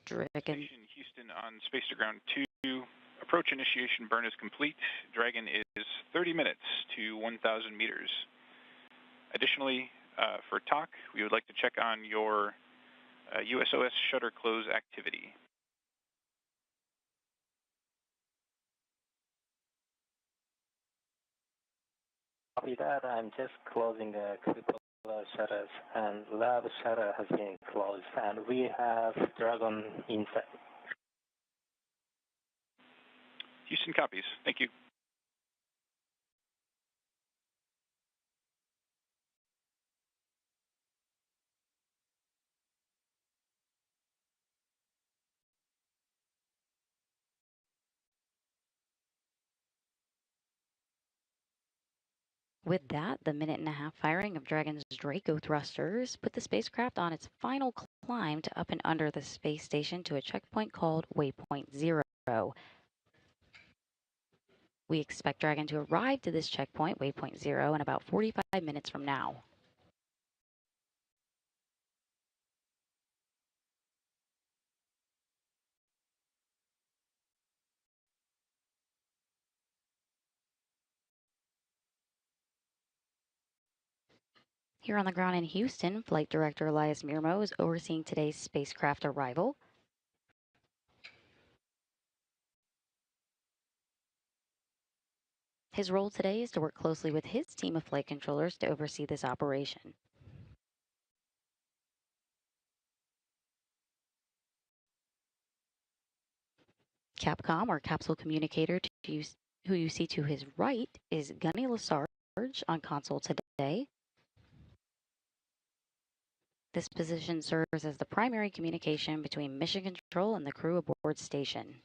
Dragon. Station Houston on Space to Ground 2. Approach initiation burn is complete. Dragon is 30 minutes to 1,000 meters. Additionally, for talk, we would like to check on your USOS shutter close activity. Copy that. I'm just closing the cupola shutters, and lab shutter has been closed, and we have Dragon inside. Houston copies. Thank you. With that, the minute-and-a-half firing of Dragon's Draco thrusters put the spacecraft on its final climb to up and under the space station to a checkpoint called Waypoint 0. We expect Dragon to arrive to this checkpoint, Waypoint 0, in about 45 minutes from now. Here on the ground in Houston, Flight Director Elias Mirmo is overseeing today's spacecraft arrival. His role today is to work closely with his team of flight controllers to oversee this operation. Capcom, or capsule communicator, who you see to his right, is Gunny Lesarge on console today. This position serves as the primary communication between mission control and the crew aboard station.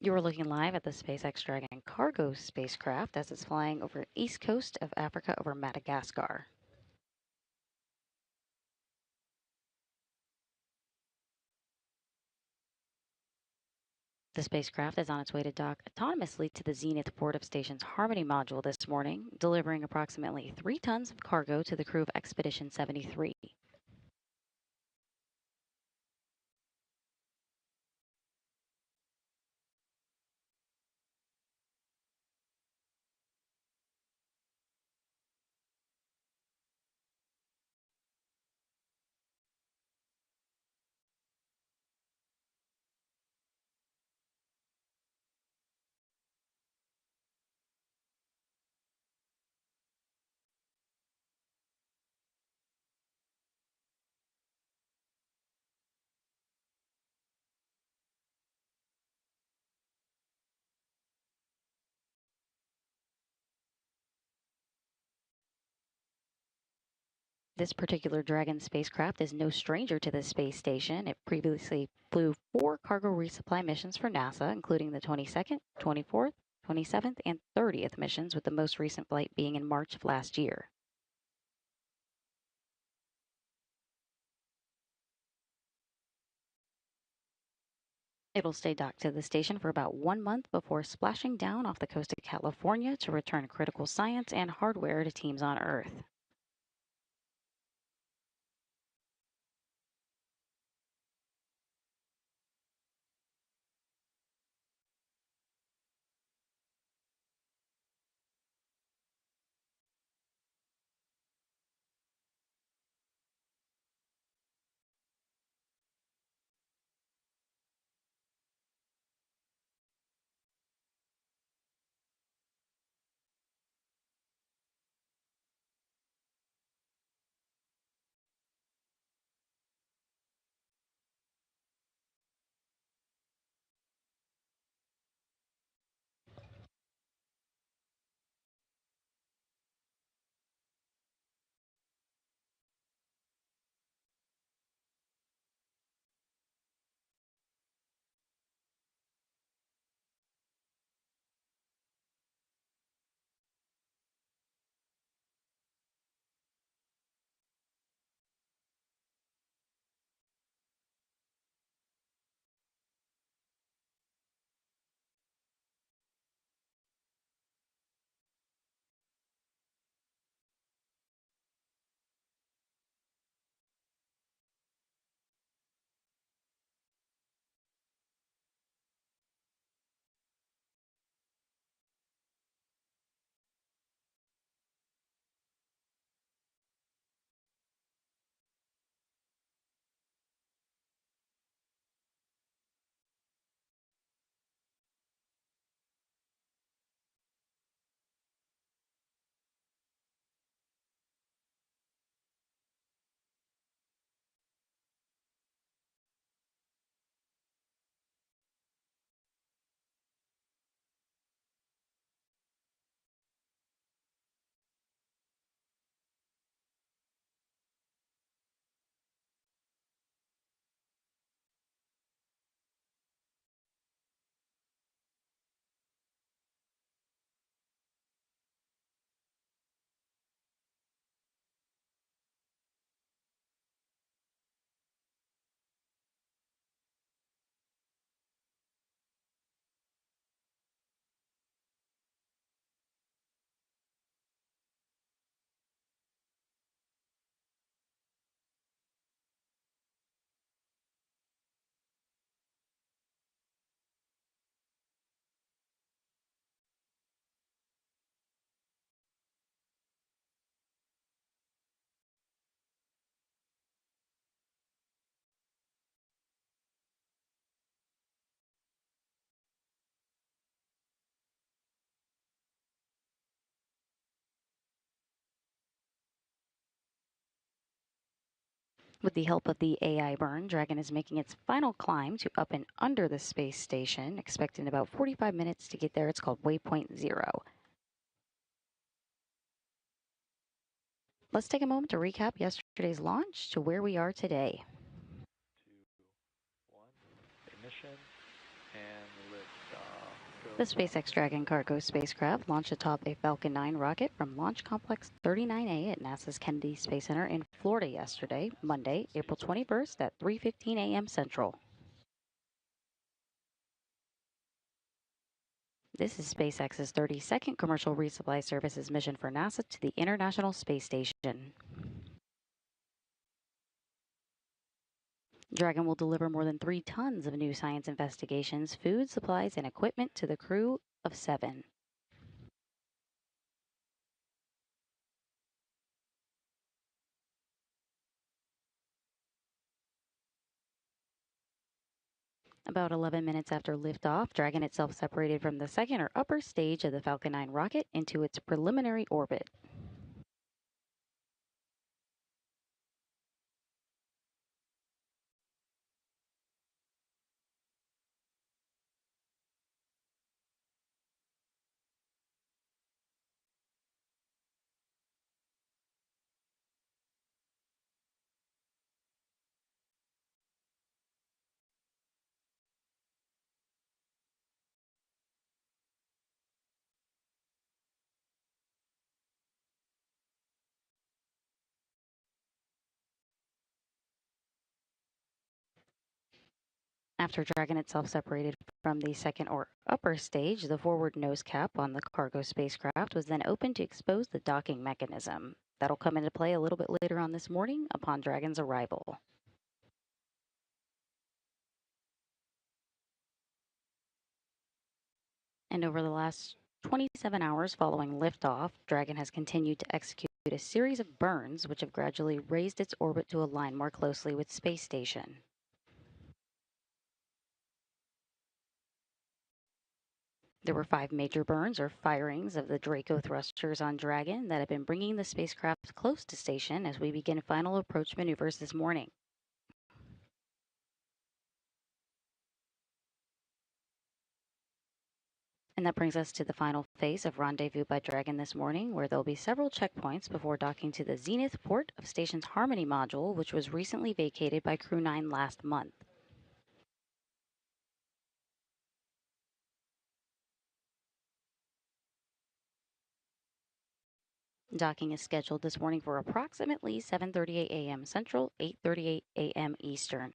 You are looking live at the SpaceX Dragon cargo spacecraft as it's flying over the east coast of Africa over Madagascar. The spacecraft is on its way to dock autonomously to the Zenith port of station's Harmony module this morning, delivering approximately 3 tons of cargo to the crew of Expedition 73. This particular Dragon spacecraft is no stranger to the space station. It previously flew 4 cargo resupply missions for NASA, including the 22nd, 24th, 27th, and 30th missions, with the most recent flight being in March of last year. It'll stay docked to the station for about 1 month before splashing down off the coast of California to return critical science and hardware to teams on Earth. With the help of the AI burn, Dragon is making its final climb to up and under the space station, expecting about 45 minutes to get there. It's called Waypoint 0. Let's take a moment to recap yesterday's launch to where we are today. 2, 1, ignition, and lift off. The SpaceX Dragon cargo spacecraft launched atop a Falcon 9 rocket from Launch Complex 39A at NASA's Kennedy Space Center in Florida yesterday, Monday, April 21st at 3:15 a.m. Central. This is SpaceX's 32nd commercial resupply services mission for NASA to the International Space Station. Dragon will deliver more than 3 tons of new science investigations, food, supplies, and equipment to the crew of 7. About 11 minutes after liftoff, Dragon itself separated from the second or upper stage of the Falcon 9 rocket into its preliminary orbit. After Dragon itself separated from the second or upper stage, the forward nose cap on the cargo spacecraft was then opened to expose the docking mechanism. That'll come into play a little bit later on this morning upon Dragon's arrival. And over the last 27 hours following liftoff, Dragon has continued to execute a series of burns which have gradually raised its orbit to align more closely with space station. There were 5 major burns or firings of the Draco thrusters on Dragon that have been bringing the spacecraft close to station as we begin final approach maneuvers this morning. And that brings us to the final phase of Rendezvous by Dragon this morning, where there'll be several checkpoints before docking to the Zenith port of station's Harmony module, which was recently vacated by Crew 9 last month. Docking is scheduled this morning for approximately 7:38 a.m. Central, 8:38 a.m. Eastern.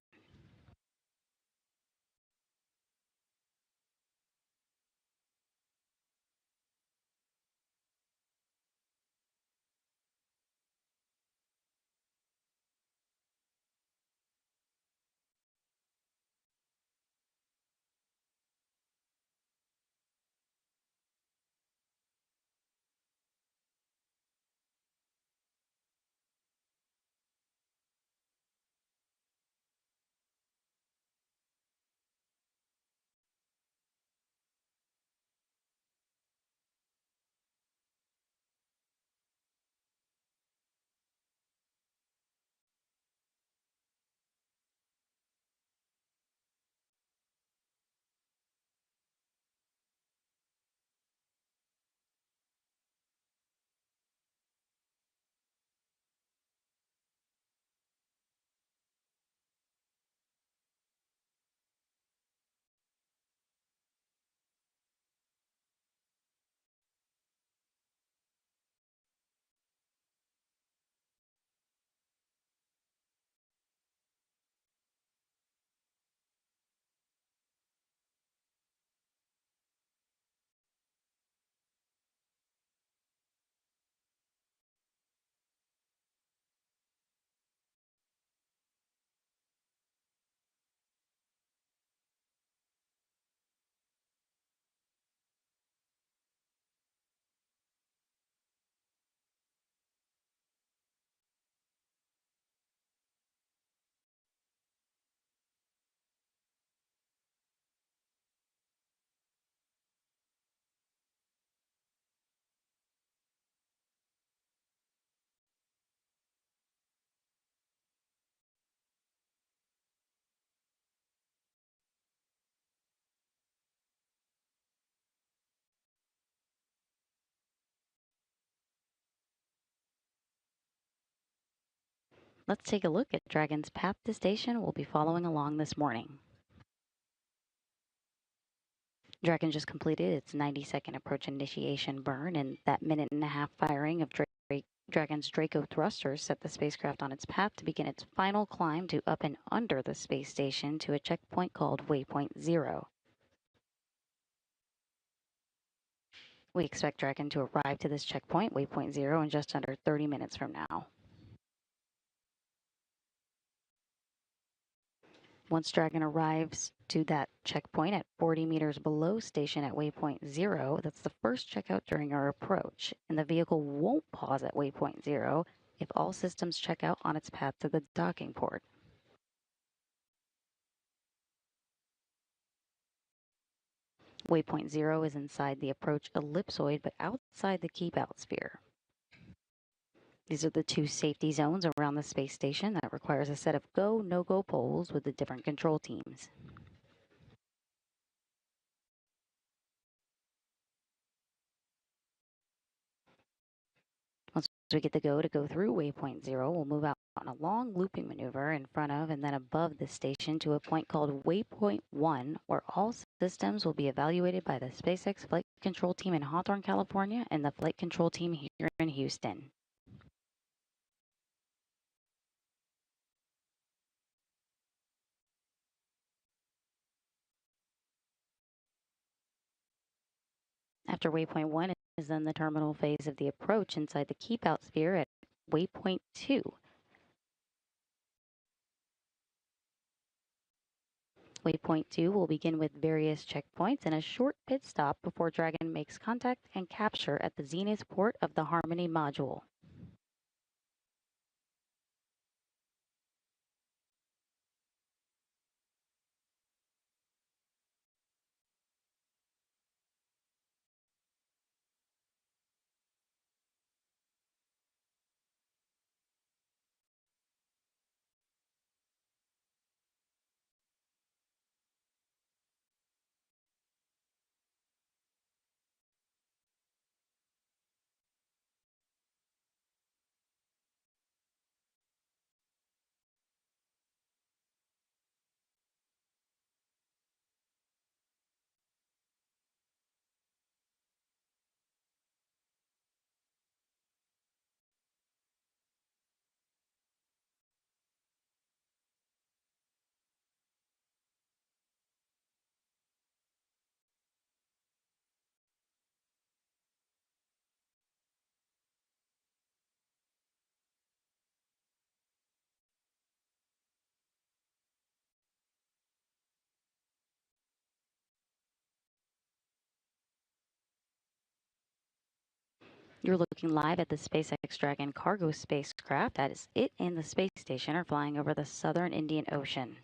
Let's take a look at Dragon's path to station we'll be following along this morning. Dragon just completed its 90-second approach initiation burn, and that minute-and-a-half firing of Dragon's Draco thrusters set the spacecraft on its path to begin its final climb to up and under the space station to a checkpoint called Waypoint 0. We expect Dragon to arrive to this checkpoint, Waypoint 0, in just under 30 minutes from now. Once Dragon arrives to that checkpoint at 40 meters below station at Waypoint 0, that's the first checkout during our approach, and the vehicle won't pause at Waypoint 0 if all systems check out on its path to the docking port. Waypoint 0 is inside the approach ellipsoid, but outside the keep-out sphere. These are the two safety zones around the space station that requires a set of go, no-go poles with the different control teams. Once we get the go to go through Waypoint 0, we'll move out on a long looping maneuver in front of and then above the station to a point called Waypoint 1, where all systems will be evaluated by the SpaceX Flight Control Team in Hawthorne, California, and the Flight Control Team here in Houston. After Waypoint 1 is then the terminal phase of the approach inside the keep-out sphere at Waypoint 2. Waypoint 2 will begin with various checkpoints and a short pit stop before Dragon makes contact and capture at the zenith port of the Harmony module. You're looking live at the SpaceX Dragon cargo spacecraft. That is it and the space station are flying over the southern Indian Ocean.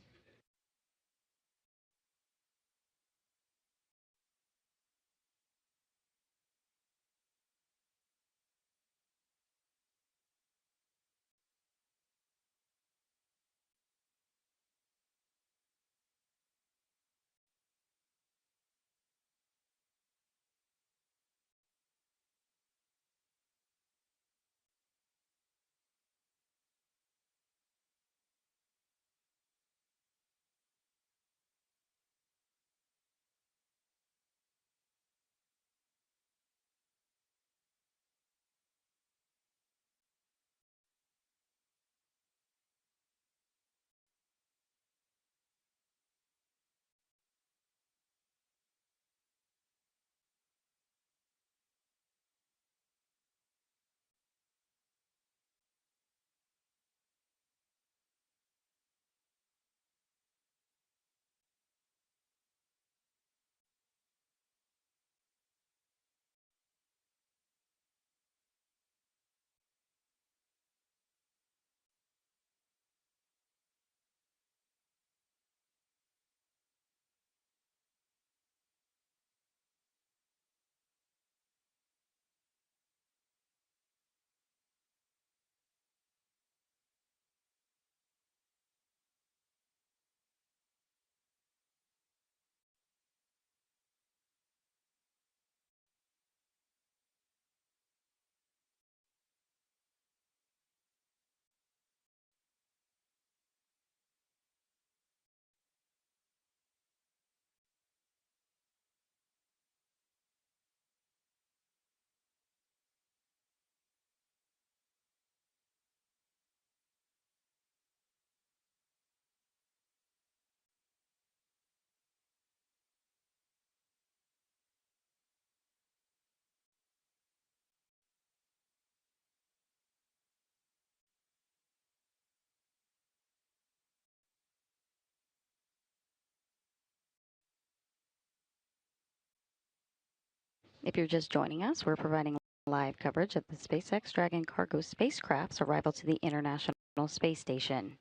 If you're just joining us, we're providing live coverage of the SpaceX Dragon cargo spacecraft's arrival to the International Space Station.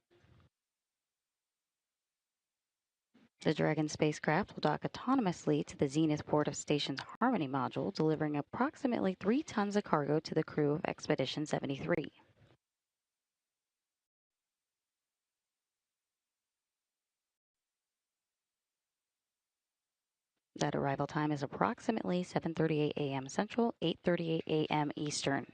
The Dragon spacecraft will dock autonomously to the zenith port of station's Harmony module, delivering approximately 3 tons of cargo to the crew of Expedition 73. That arrival time is approximately 7:38 a.m. Central, 8:38 a.m. Eastern.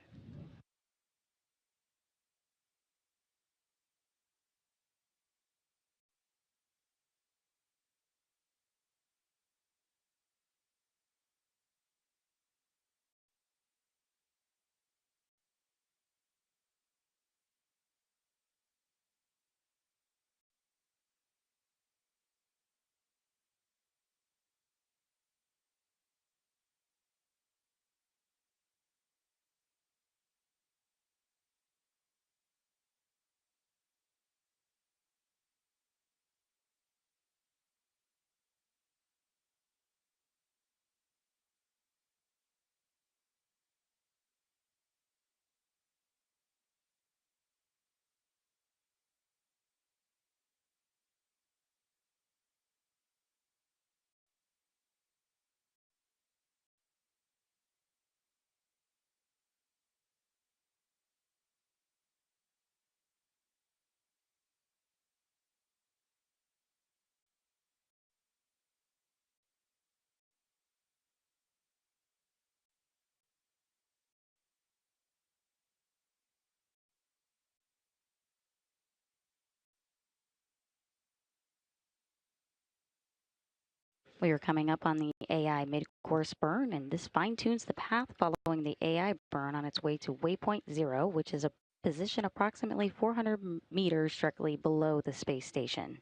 We are coming up on the AI mid-course burn, and this fine-tunes the path following the AI burn on its way to Waypoint 0, which is a position approximately 400 meters directly below the space station.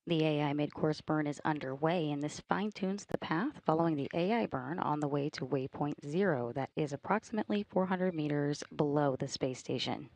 The AI mid-course burn is underway, and this fine-tunes the path following the AI burn on the way to Waypoint 0, that is approximately 400 meters below the space station.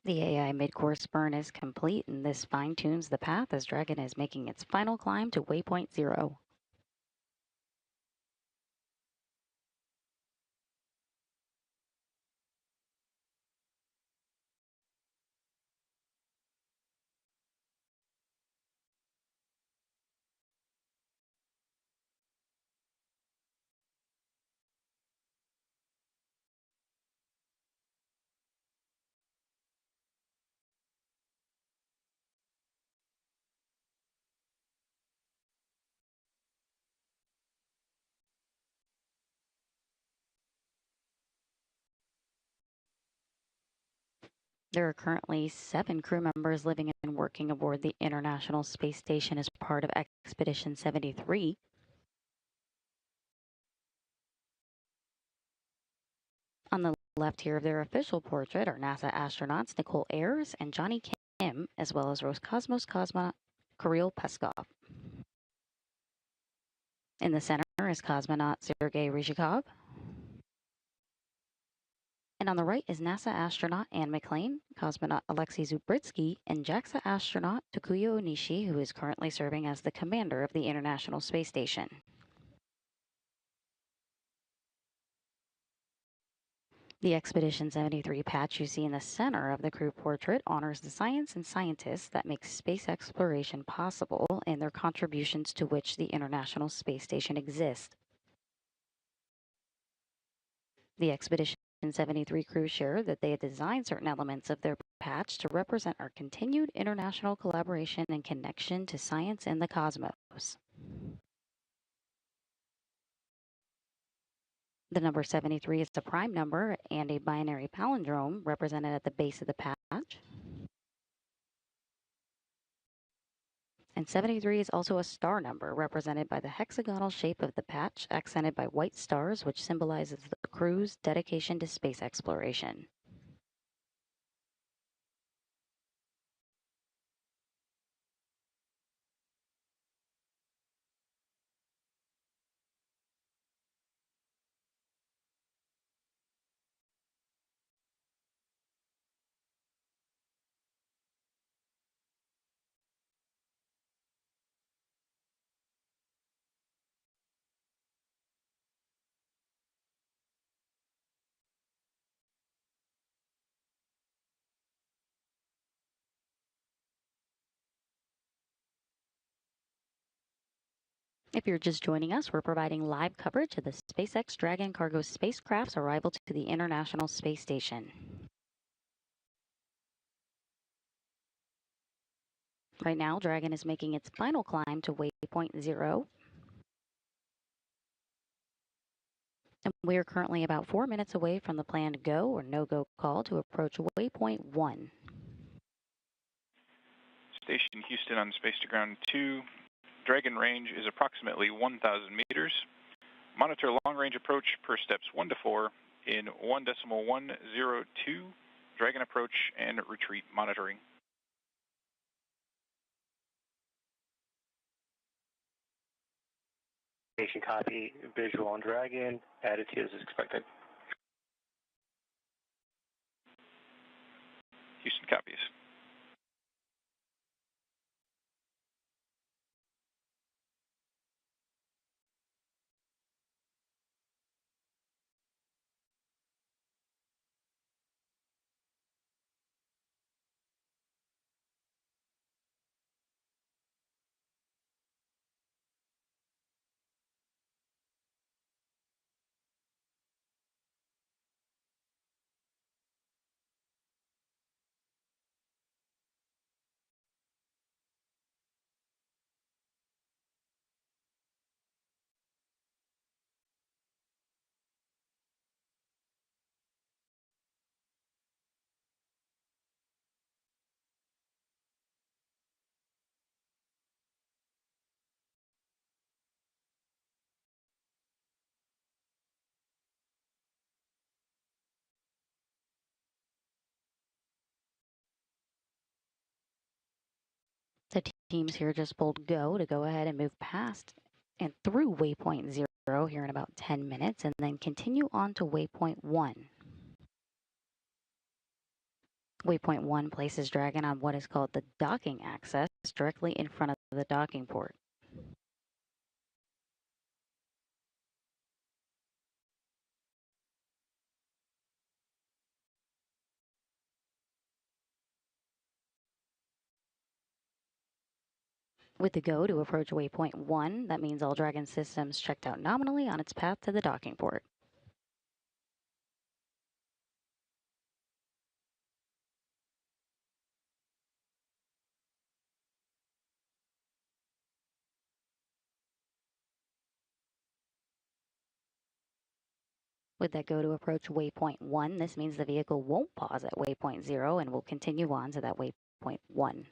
The AI mid-course burn is complete, and this fine-tunes the path as Dragon is making its final climb to Waypoint 0. There are currently 7 crew members living and working aboard the International Space Station as part of Expedition 73. On the left here of their official portrait are NASA astronauts Nicole Ayers and Johnny Kim, as well as Roscosmos cosmonaut Kirill Peskov. In the center is cosmonaut Sergei Ryzhikov. And on the right is NASA astronaut Anne McClain, cosmonaut Alexei Zubritsky, and JAXA astronaut Takuya Onishi, who is currently serving as the commander of the International Space Station. The Expedition 73 patch you see in the center of the crew portrait honors the science and scientists that make space exploration possible and their contributions to which the International Space Station exists. The Expedition 73 crew shared that they had designed certain elements of their patch to represent our continued international collaboration and connection to science and the cosmos. The number 73 is a prime number and a binary palindrome represented at the base of the patch. And 73 is also a star number represented by the hexagonal shape of the patch, accented by white stars, which symbolizes the crew's dedication to space exploration. If you're just joining us, we're providing live coverage of the SpaceX Dragon cargo spacecraft's arrival to the International Space Station. Right now, Dragon is making its final climb to Waypoint 0. And we are currently about 4 minutes away from the planned go or no-go call to approach Waypoint 1. Station Houston on Space to Ground 2. Dragon range is approximately 1,000 meters. Monitor long-range approach per steps 1 to 4 in 1.102. Dragon approach and retreat monitoring. Station copy, visual on Dragon, attitude is expected. Houston copies. The teams here just pulled go to go ahead and move past and through Waypoint 0 here in about 10 minutes and then continue on to Waypoint 1. Waypoint 1 places Dragon on what is called the docking access directly in front of the docking port. With the go to approach Waypoint 1, that means all Dragon systems checked out nominally on its path to the docking port. With that go to approach Waypoint 1, this means the vehicle won't pause at Waypoint 0 and will continue on to that Waypoint 1.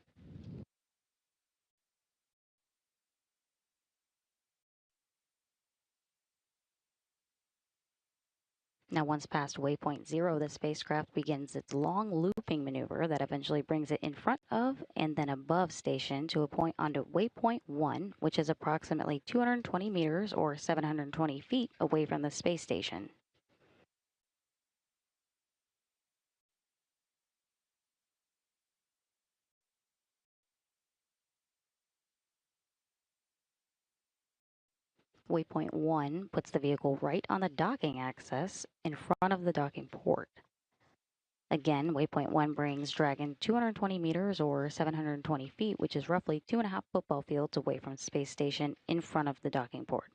Now, once past Waypoint 0, the spacecraft begins its long looping maneuver that eventually brings it in front of and then above station to a point onto Waypoint 1, which is approximately 220 meters or 720 feet away from the space station. Waypoint 1 puts the vehicle right on the docking axis in front of the docking port. Again, Waypoint 1 brings Dragon 220 meters or 720 feet, which is roughly 2.5 football fields away from space station in front of the docking port.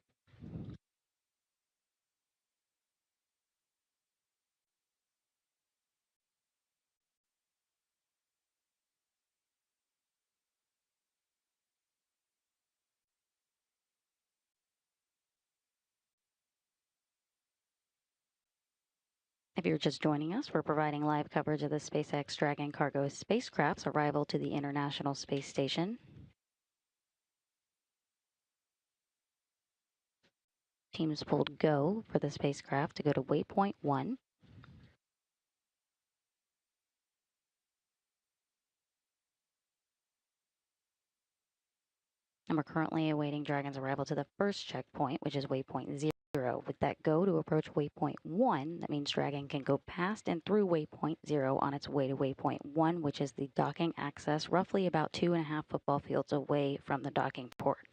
If you're just joining us, we're providing live coverage of the SpaceX Dragon cargo spacecraft's arrival to the International Space Station. Teams pulled go for the spacecraft to go to Waypoint 1. And we're currently awaiting Dragon's arrival to the first checkpoint, which is Waypoint 0. With that go to approach Waypoint 1, that means Dragon can go past and through Waypoint 0 on its way to Waypoint 1, which is the docking access roughly about 2.5 football fields away from the docking port.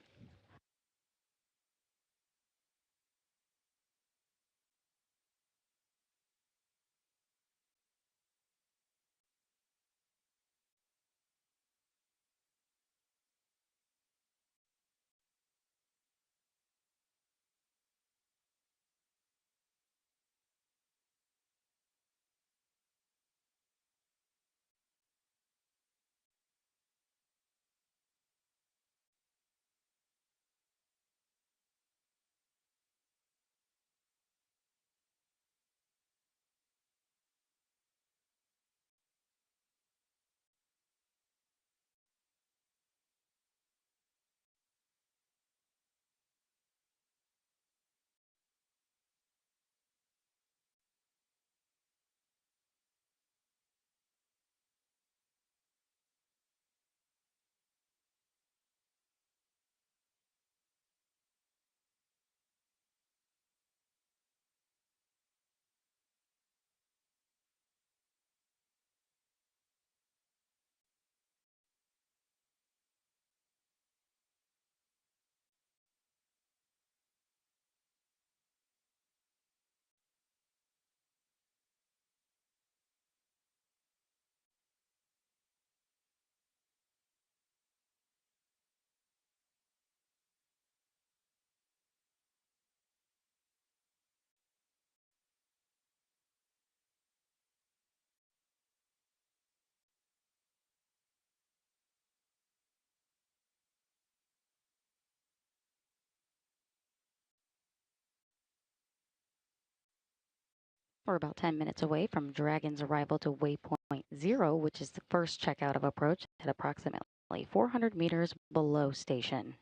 We're about 10 minutes away from Dragon's arrival to Waypoint 0, which is the first checkout of approach at approximately 400 meters below station.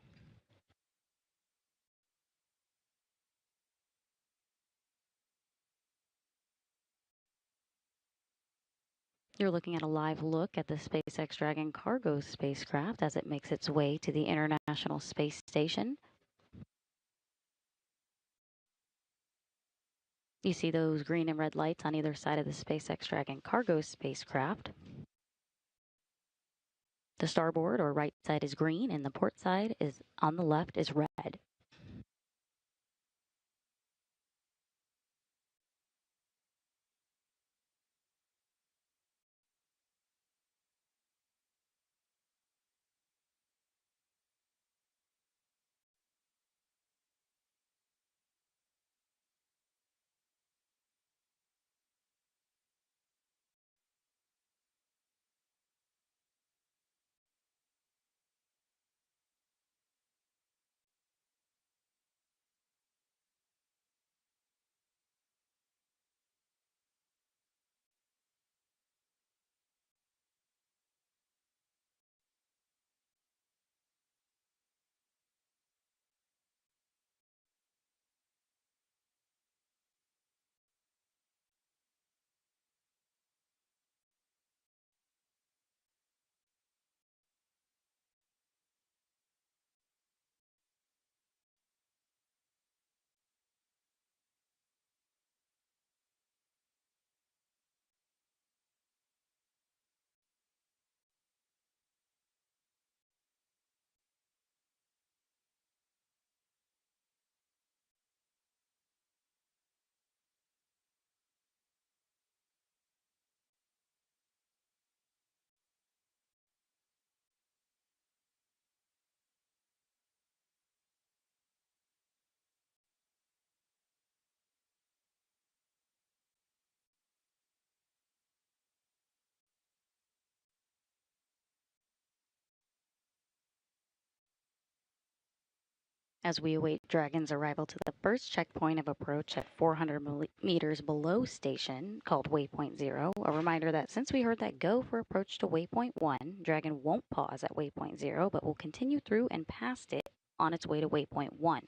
You're looking at a live look at the SpaceX Dragon cargo spacecraft as it makes its way to the International Space Station. You see those green and red lights on either side of the SpaceX Dragon cargo spacecraft. The starboard or right side is green and the port side is on the left is red. As we await Dragon's arrival to the first checkpoint of approach at 400 meters below station, called Waypoint 0, a reminder that since we heard that go for approach to Waypoint 1, Dragon won't pause at Waypoint 0, but will continue through and past it on its way to Waypoint 1.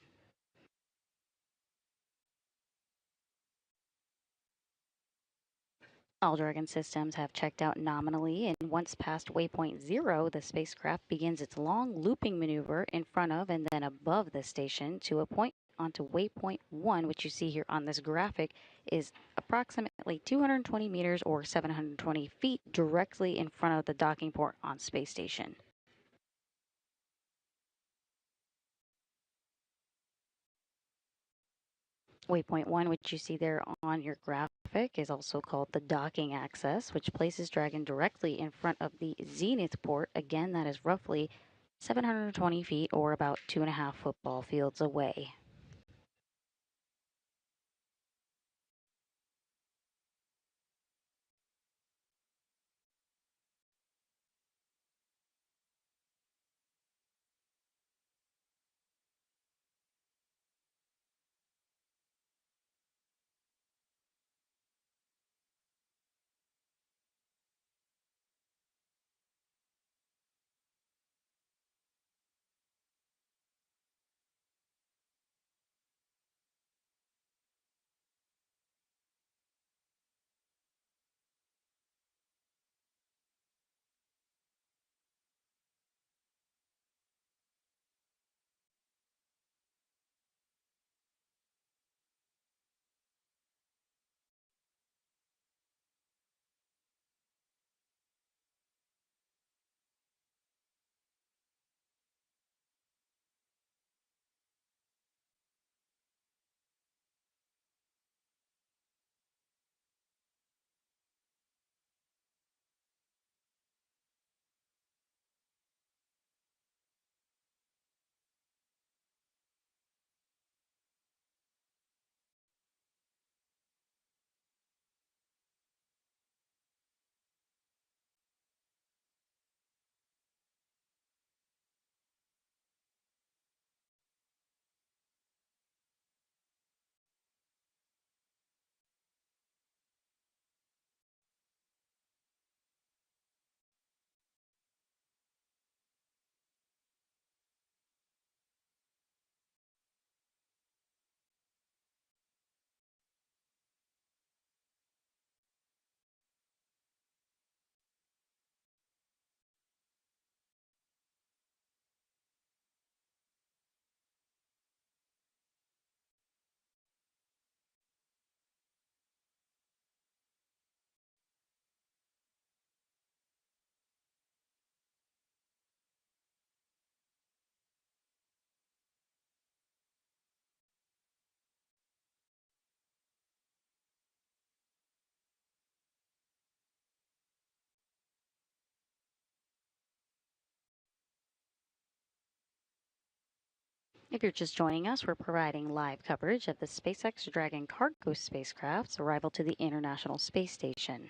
All Dragon systems have checked out nominally, and once past Waypoint 0, the spacecraft begins its long looping maneuver in front of and then above the station to a point onto Waypoint 1, which you see here on this graphic, is approximately 220 meters or 720 feet directly in front of the docking port on Space Station. Waypoint 1, which you see there on your graphic, is also called the docking axis, which places Dragon directly in front of the zenith port. Again, that is roughly 720 feet or about 2.5 football fields away. If you're just joining us, we're providing live coverage of the SpaceX Dragon cargo spacecraft's arrival to the International Space Station.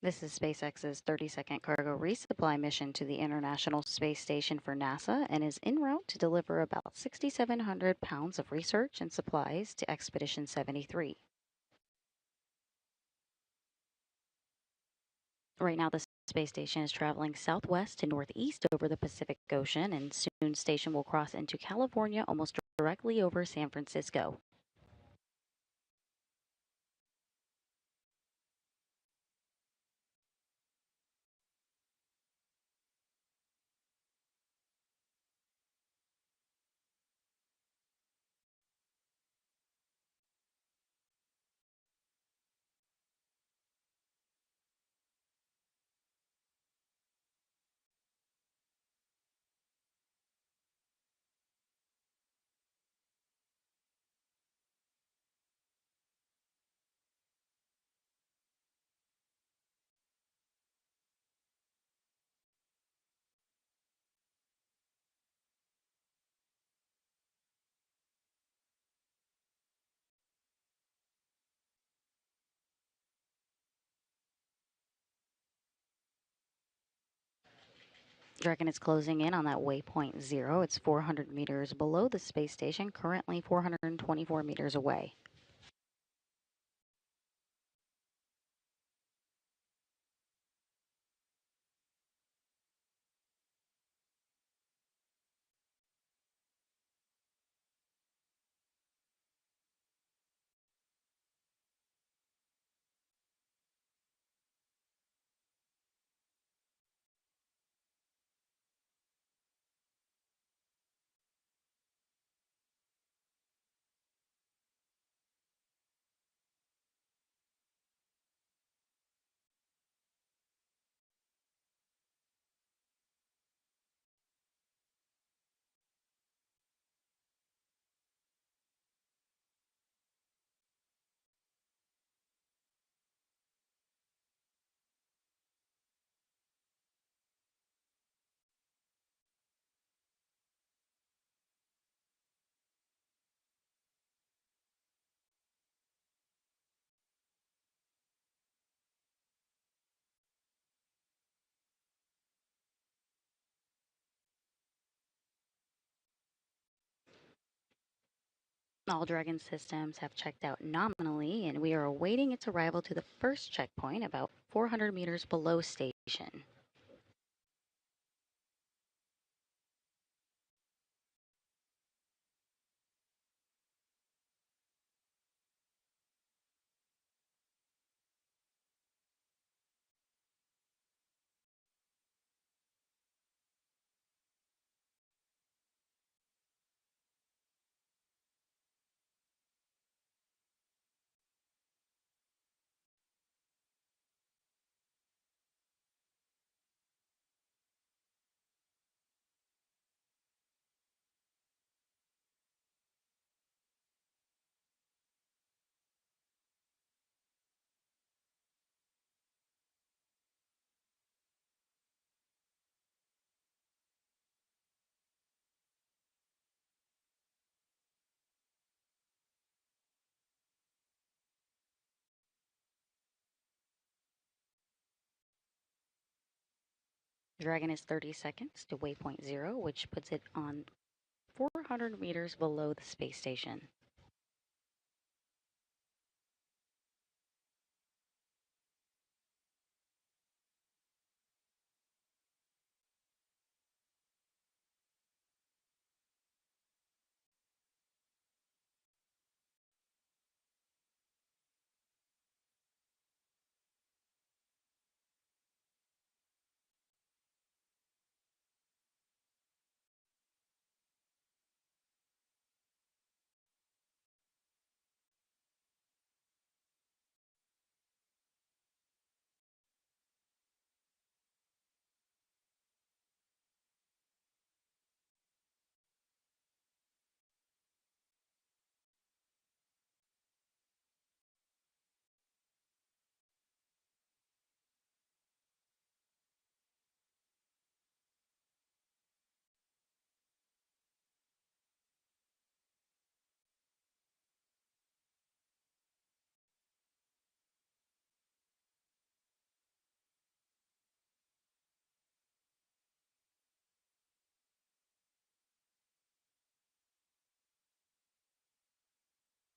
This is SpaceX's 30-second cargo resupply mission to the International Space Station for NASA and is en route to deliver about 6,700 pounds of research and supplies to Expedition 73. Right now, the space station is traveling southwest to northeast over the Pacific Ocean, and soon station will cross into California almost directly over San Francisco. Dragon is closing in on that waypoint 0. It's 400 meters below the space station, currently 424 meters away. All Dragon systems have checked out nominally, and we are awaiting its arrival to the first checkpoint about 400 meters below station. Dragon is 30 seconds to waypoint 0, which puts it on 400 meters below the space station.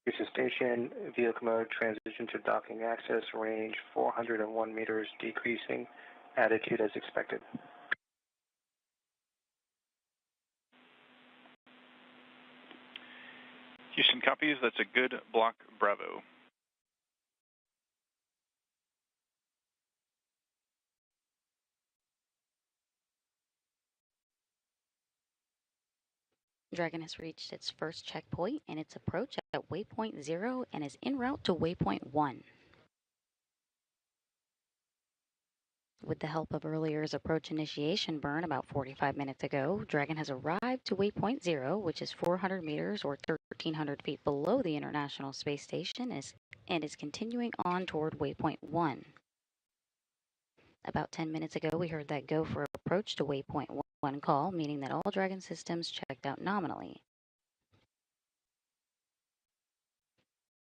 Houston Station, vehicle mode, transition to docking access, range 401 meters, decreasing, attitude as expected. Houston copies. That's a good block, Bravo. Dragon has reached its first checkpoint in its approach at Waypoint 0 and is en route to Waypoint 1. With the help of earlier's approach initiation burn about 45 minutes ago, Dragon has arrived to Waypoint 0, which is 400 meters or 1,300 feet below the International Space Station, and is continuing on toward Waypoint 1. About 10 minutes ago, we heard that go for approach to Waypoint 1 call, meaning that all Dragon systems checked out nominally.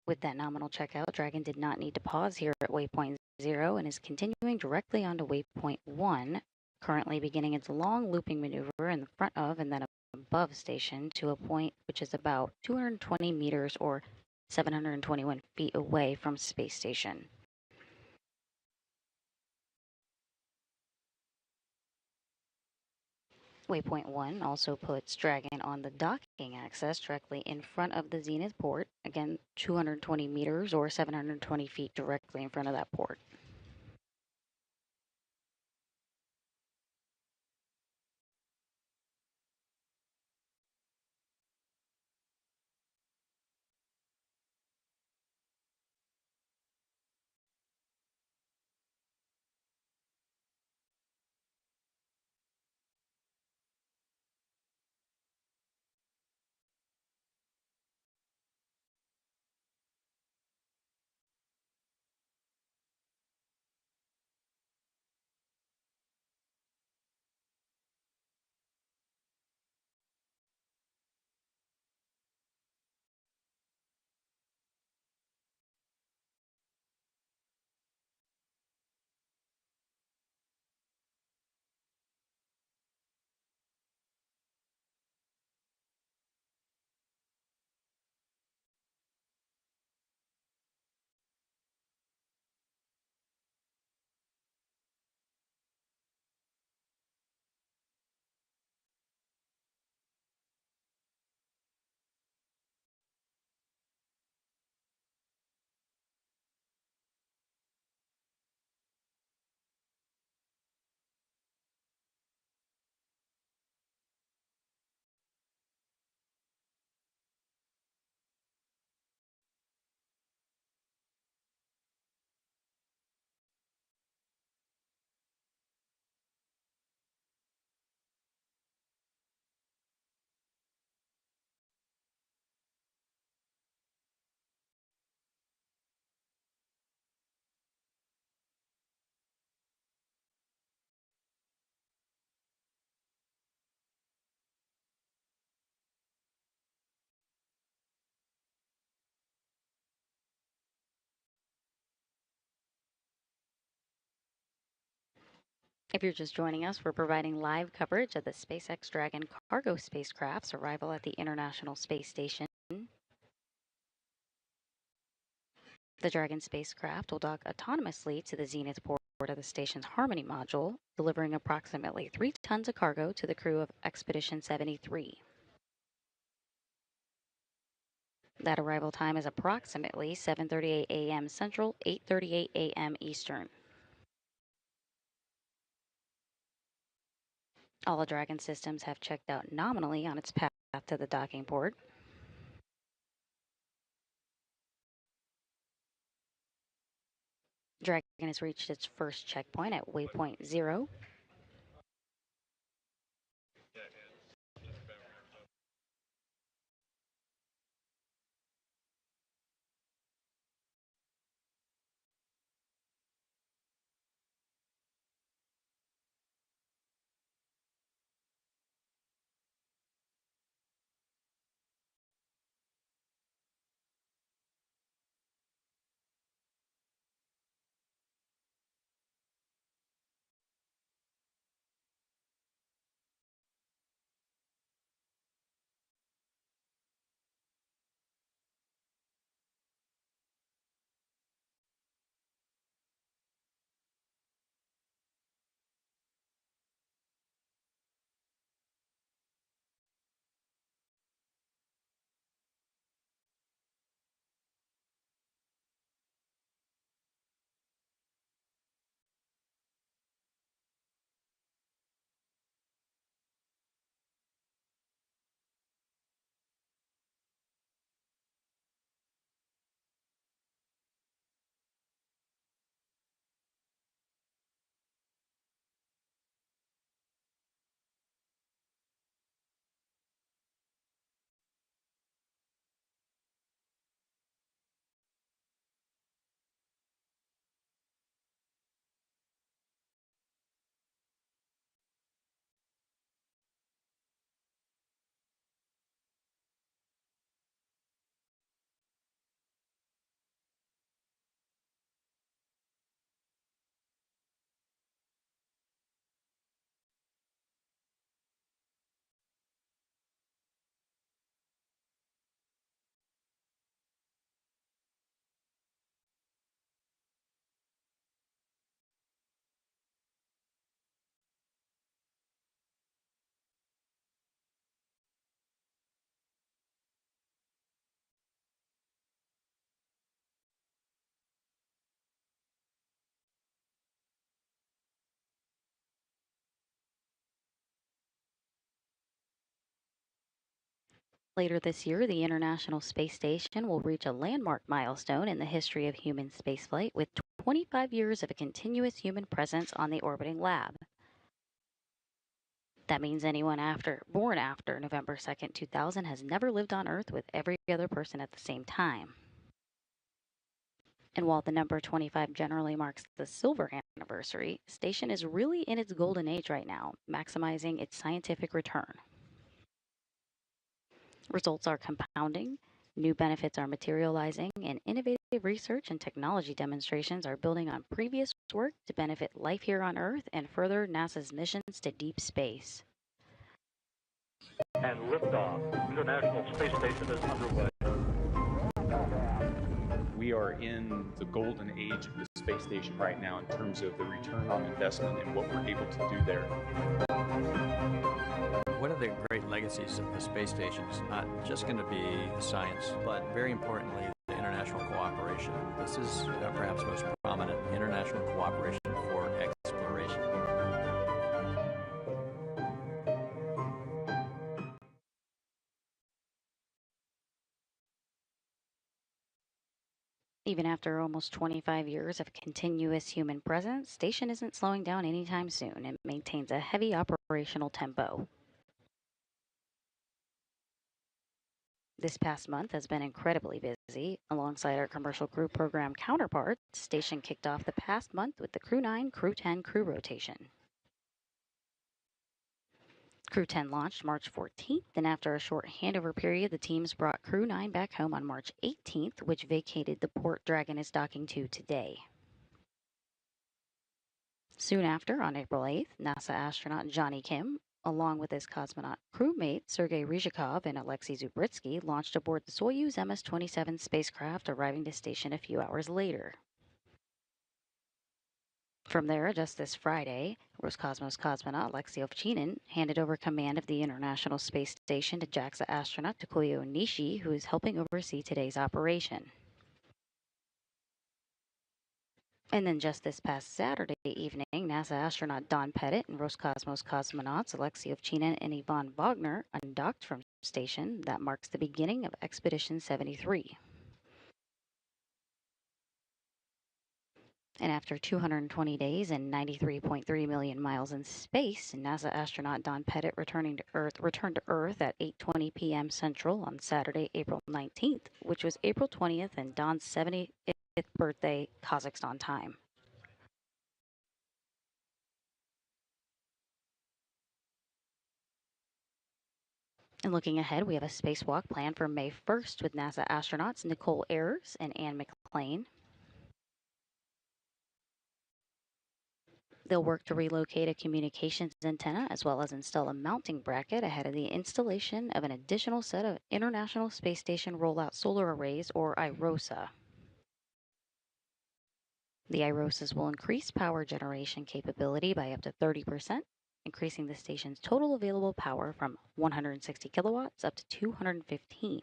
With that nominal checkout, Dragon did not need to pause here at Waypoint 0 and is continuing directly onto Waypoint 1, currently beginning its long looping maneuver in the front of and then above station to a point which is about 220 meters or 721 feet away from space station. Waypoint 1 also puts Dragon on the docking access directly in front of the Zenith port, again 220 meters or 720 feet directly in front of that port. If you're just joining us, we're providing live coverage of the SpaceX Dragon cargo spacecraft's arrival at the International Space Station. The Dragon spacecraft will dock autonomously to the Zenith port of the station's Harmony module, delivering approximately 3 tons of cargo to the crew of Expedition 73. That arrival time is approximately 7:38 a.m. Central, 8:38 a.m. Eastern. All the Dragon systems have checked out nominally on its path to the docking port. Dragon has reached its first checkpoint at Waypoint 0. Later this year, the International Space Station will reach a landmark milestone in the history of human spaceflight with 25 years of a continuous human presence on the orbiting lab. That means anyone born after November 2nd, 2000 has never lived on Earth with every other person at the same time. And while the number 25 generally marks the silver anniversary, the station is really in its golden age right now, maximizing its scientific return. Results are compounding, new benefits are materializing, and innovative research and technology demonstrations are building on previous work to benefit life here on Earth and further NASA's missions to deep space. And liftoff. International Space Station is underway. We are in the golden age of the space station right now in terms of the return on investment and what we're able to do there. One of the great legacies of the space station is not just going to be science, but very importantly, the international cooperation. This is perhaps most prominent, international cooperation for exploration. Even after almost 25 years of continuous human presence, the station isn't slowing down anytime soon. It maintains a heavy operational tempo. This past month has been incredibly busy. Alongside our commercial crew program counterparts, the station kicked off the past month with the Crew 9, Crew 10 crew rotation. Crew 10 launched March 14th, and after a short handover period, the teams brought Crew 9 back home on March 18th, which vacated the port Dragon is docking to today. Soon after, on April 8th, NASA astronaut Johnny Kim, along with his cosmonaut crewmate Sergei Ryzhikov and Alexei Zubritsky, launched aboard the Soyuz MS-27 spacecraft, arriving to station a few hours later. From there, just this Friday, Roscosmos cosmonaut Alexei Ovchinin handed over command of the International Space Station to JAXA astronaut Takuya Onishi, who is helping oversee today's operation. And then just this past Saturday evening, NASA astronaut Don Pettit and Roscosmos cosmonauts Alexei Ovchinin and Ivan Wagner undocked from station. That marks the beginning of Expedition 73. And after 220 days and 93.3 million miles in space, NASA astronaut Don Pettit returned to Earth at 8:20 p.m. Central on Saturday, April 19th, which was April 20th and Don's 75th birthday Kazakhstan time. And looking ahead, we have a spacewalk planned for May 1st with NASA astronauts Nicole Ayers and Anne McClain. They'll work to relocate a communications antenna as well as install a mounting bracket ahead of the installation of an additional set of International Space Station Rollout Solar Arrays, or IROSA. The IROSAs will increase power generation capability by up to 30%, increasing the station's total available power from 160 kilowatts up to 215.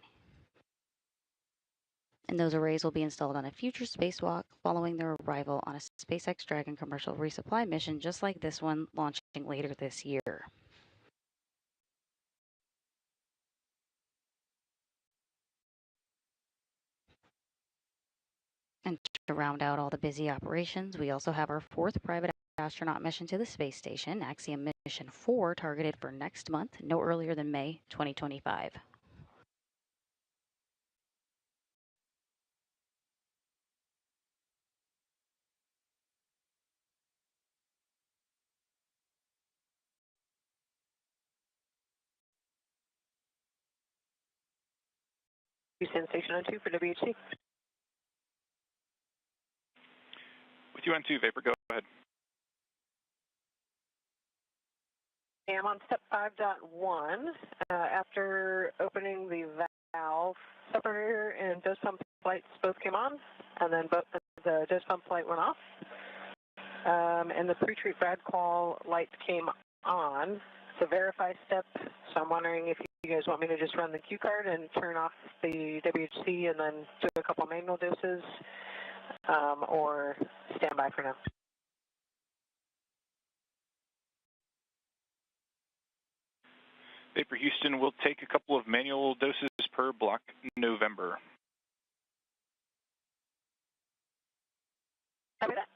And those arrays will be installed on a future spacewalk following their arrival on a SpaceX Dragon commercial resupply mission just like this one, launching later this year. And to round out all the busy operations, we also have our fourth private astronaut mission to the space station, Axiom Mission 4, targeted for next month, no earlier than May 2025. Houston Station on 2 for WHC. With you on 2, Vapor, go ahead. I'm on step 5.1. After opening the valve, separator and dose pump lights both came on, and then both the dose pump light went off. And the pre-treat brad call light came on. It's a verify step, so I'm wondering if you guys want me to just run the cue card and turn off the WHC and then do a couple manual doses, or stand by for now. Vapor Houston will take a couple of manual doses per block November. Copy that.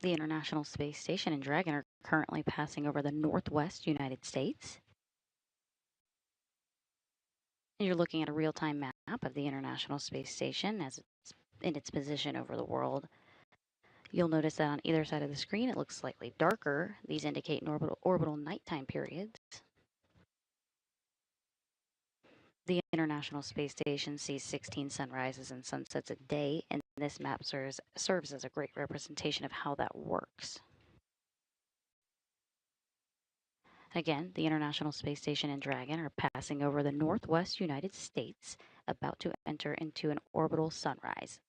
The International Space Station and Dragon are currently passing over the northwest United States. You're looking at a real-time map of the International Space Station as it's in its position over the world. You'll notice that on either side of the screen it looks slightly darker. These indicate orbital nighttime periods. The International Space Station sees 16 sunrises and sunsets a day, and this map serves as a great representation of how that works. Again, the International Space Station and Dragon are passing over the northwest United States, about to enter into an orbital sunrise.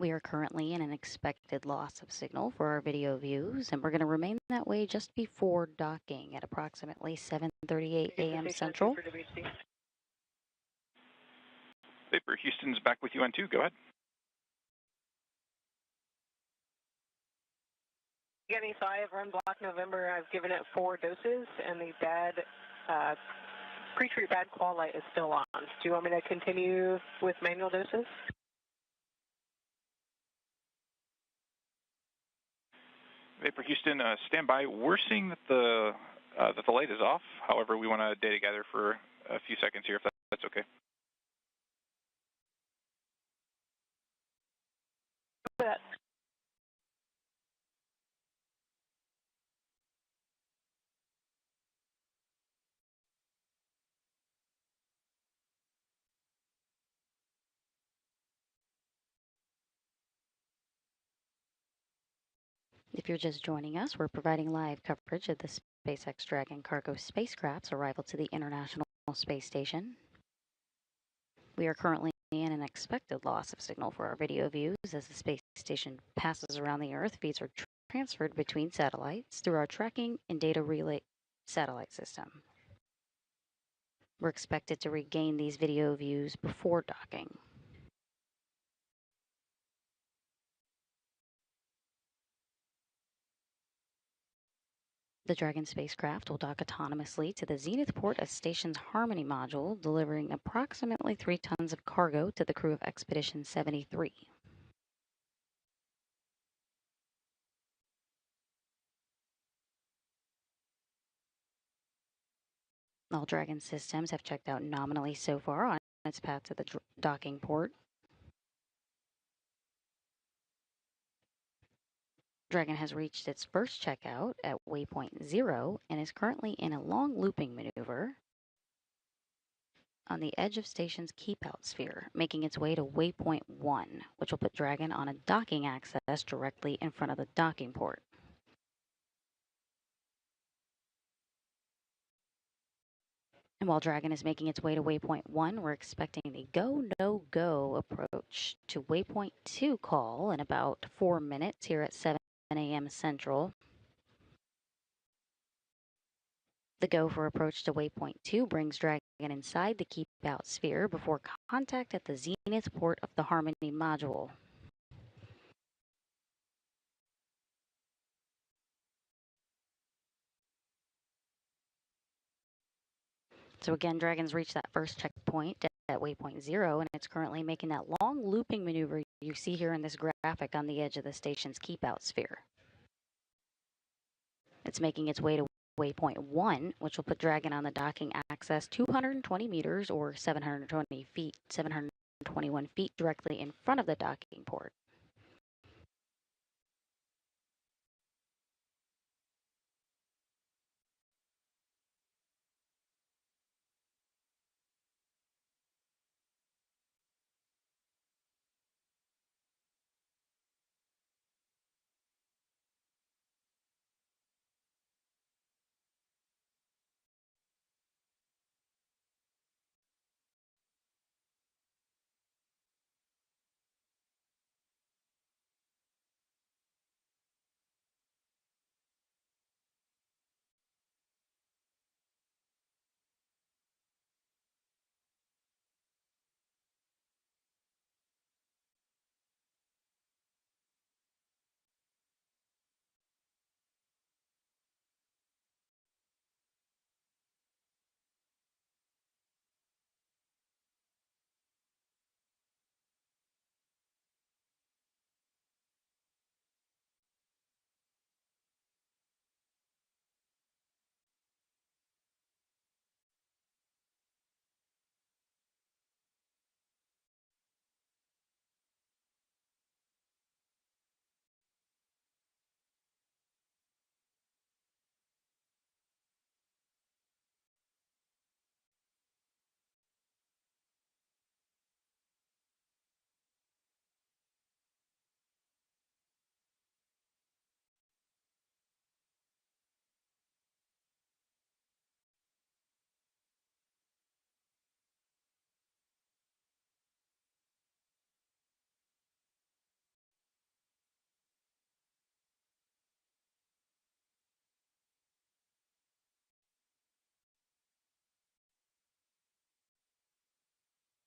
We are currently in an expected loss of signal for our video views, and we're going to remain that way just before docking at approximately 7:38 a.m. Central. Vapor Houston's back with you on 2. Go ahead. Getting so I have run block November. I've given it 4 doses, and the bad pre-treat bad qual light is still on. Do you want me to continue with manual doses? Vapor Houston, stand by. We're seeing that the light is off. However, we want to data gather for a few seconds here, if that's okay. That. If you're just joining us, we're providing live coverage of the SpaceX Dragon cargo spacecraft's arrival to the International Space Station. We are currently in an expected loss of signal for our video views as the space station passes around the Earth. Feeds are transferred between satellites through our tracking and data relay satellite system. We're expected to regain these video views before docking. The Dragon spacecraft will dock autonomously to the zenith port of station's Harmony module, delivering approximately 3 tons of cargo to the crew of Expedition 73. All Dragon systems have checked out nominally so far on its path to the docking port. Dragon has reached its first checkout at Waypoint 0 and is currently in a long looping maneuver on the edge of station's keep-out sphere, making its way to Waypoint 1, which will put Dragon on a docking access directly in front of the docking port. And while Dragon is making its way to Waypoint 1, we're expecting the go, no, go approach to Waypoint 2 call in about 4 minutes here at 7 a.m. Central. The go for approach to Waypoint 2 brings Dragon inside the keep-out sphere before contact at the zenith port of the Harmony module. So again, Dragon's reached that first checkpoint at Waypoint 0, and it's currently making that long looping maneuver you see here in this graphic on the edge of the station's keep-out sphere. It's making its way to Waypoint 1, which will put Dragon on the docking access 220 meters or 721 feet directly in front of the docking port.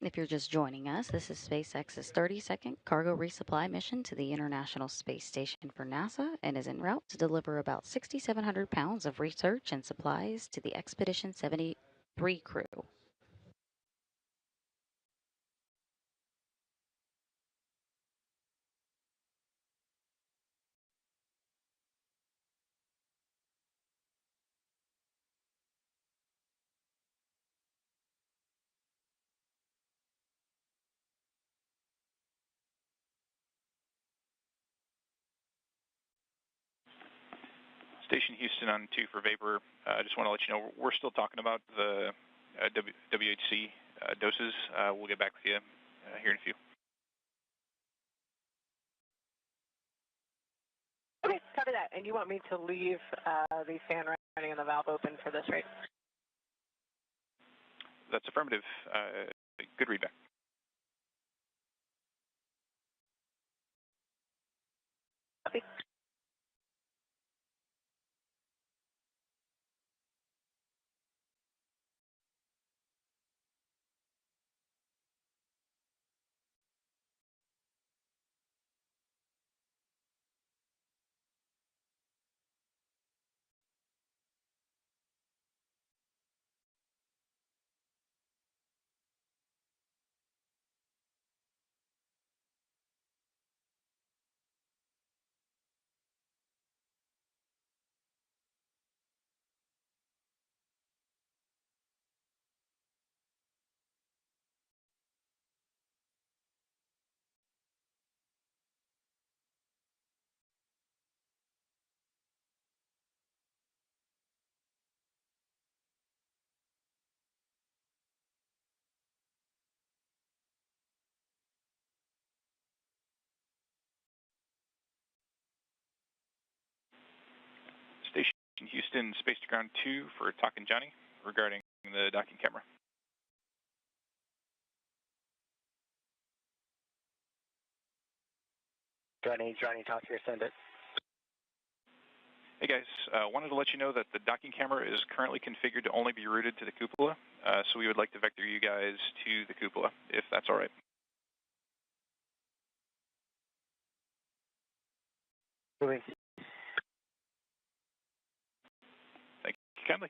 If you're just joining us, this is SpaceX's 30-second cargo resupply mission to the International Space Station for NASA and is en route to deliver about 6,700 pounds of research and supplies to the Expedition 73 crew. Station Houston on 2 for Vapor. I just want to let you know we're still talking about the WHC doses. We'll get back with you here in a few. Okay, copy that. And you want me to leave the fan running and the valve open for this, right? That's affirmative. Good readback. Copy. Houston, Space to Ground 2 for Talk and Johnny regarding the docking camera. Johnny, talk here, send it. Hey guys, wanted to let you know that the docking camera is currently configured to only be routed to the cupola, so we would like to vector you guys to the cupola, if that's all right. Moving. Thank you kindly.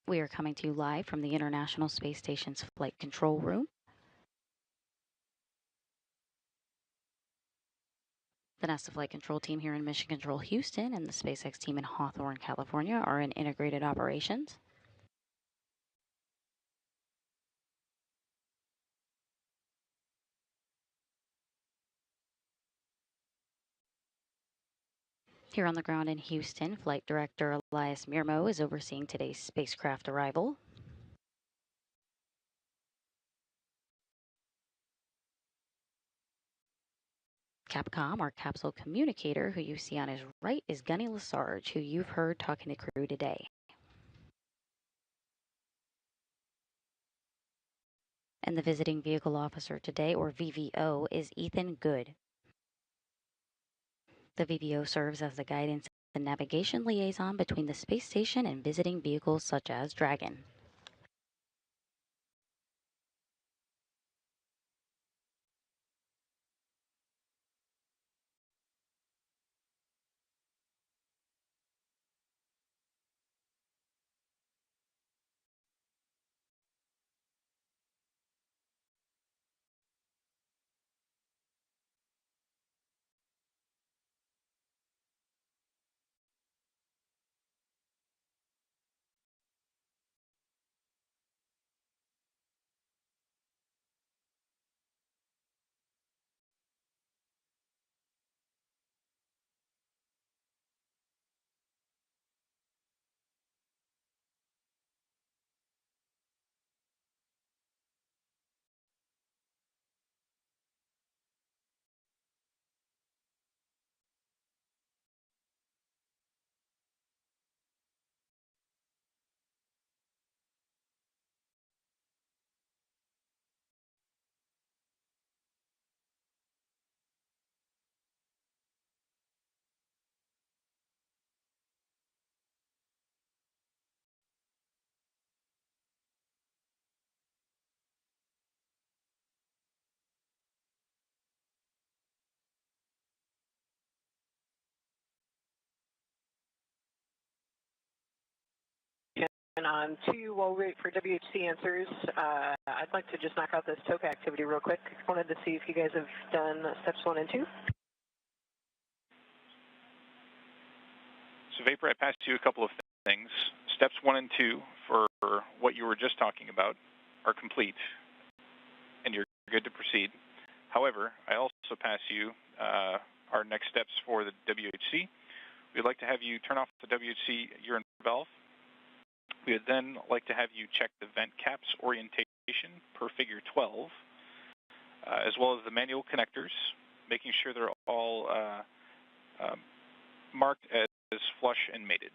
We are coming to you live from the International Space Station's Flight Control Room. The NASA Flight Control team here in Mission Control Houston and the SpaceX team in Hawthorne, California are in integrated operations. Here on the ground in Houston, Flight Director Elias Mirmo is overseeing today's spacecraft arrival. Capcom, our capsule communicator, who you see on his right, is Gunny Lesarge, who you've heard talking to crew today. And the visiting vehicle officer today, or VVO, is Ethan Good. The VVO serves as the guidance and navigation liaison between the space station and visiting vehicles such as Dragon. And on 2, while we wait for WHC answers, I'd like to just knock out this TOCA activity real quick. Wanted to see if you guys have done steps 1 and 2. So Vapor, I passed you a couple of things. Steps 1 and 2 for what you were just talking about are complete, and you're good to proceed. However, I also pass you our next steps for the WHC. We'd like to have you turn off the WHC urine valve. We would then like to have you check the vent caps orientation per figure 12, as well as the manual connectors, making sure they're all marked as flush and mated.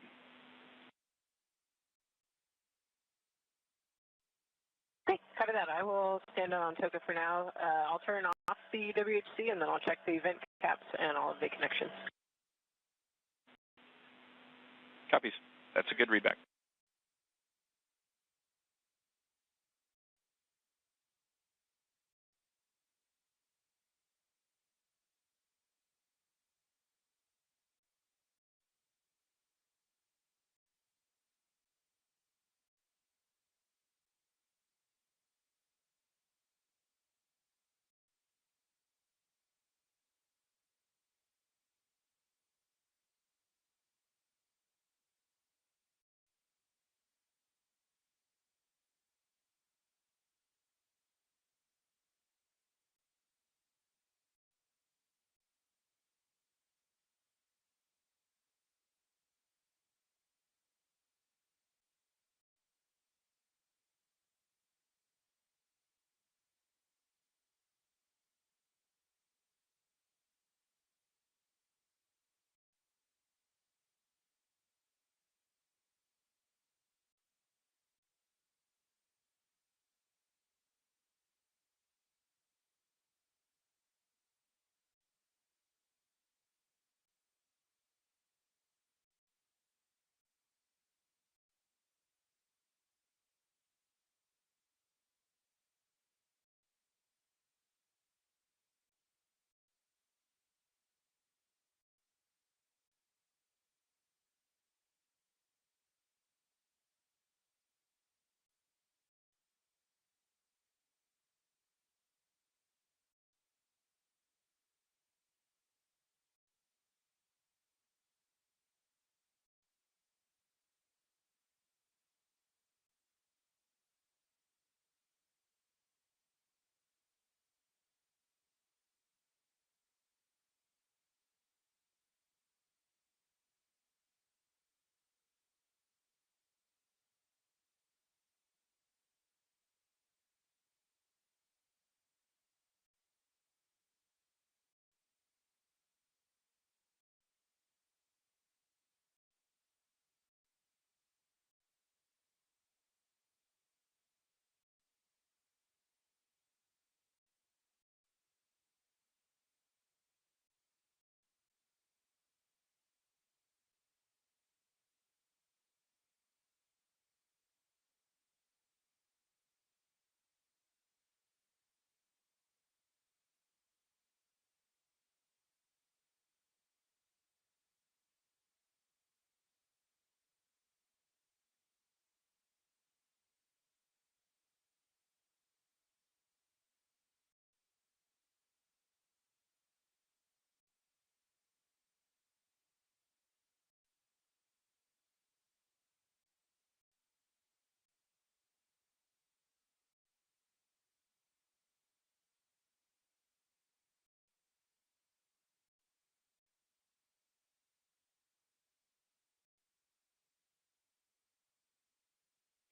Great, copy that. I will stand on TOCA for now. I'll turn off the WHC and then I'll check the vent caps and all of the connections. Copies. That's a good readback.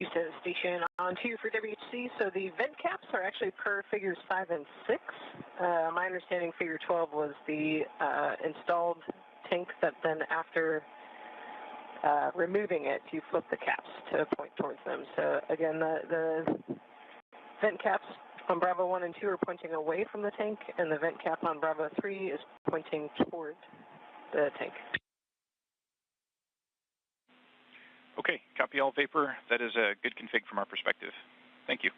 Houston Station on 2 for WHC. So the vent caps are actually per figures 5 and 6. My understanding figure 12 was the installed tank that then after removing it, you flip the caps to point towards them. So again, the vent caps on Bravo 1 and 2 are pointing away from the tank, and the vent cap on Bravo 3 is pointing toward the tank. Okay, copy all Vapor. That is a good config from our perspective. Thank you.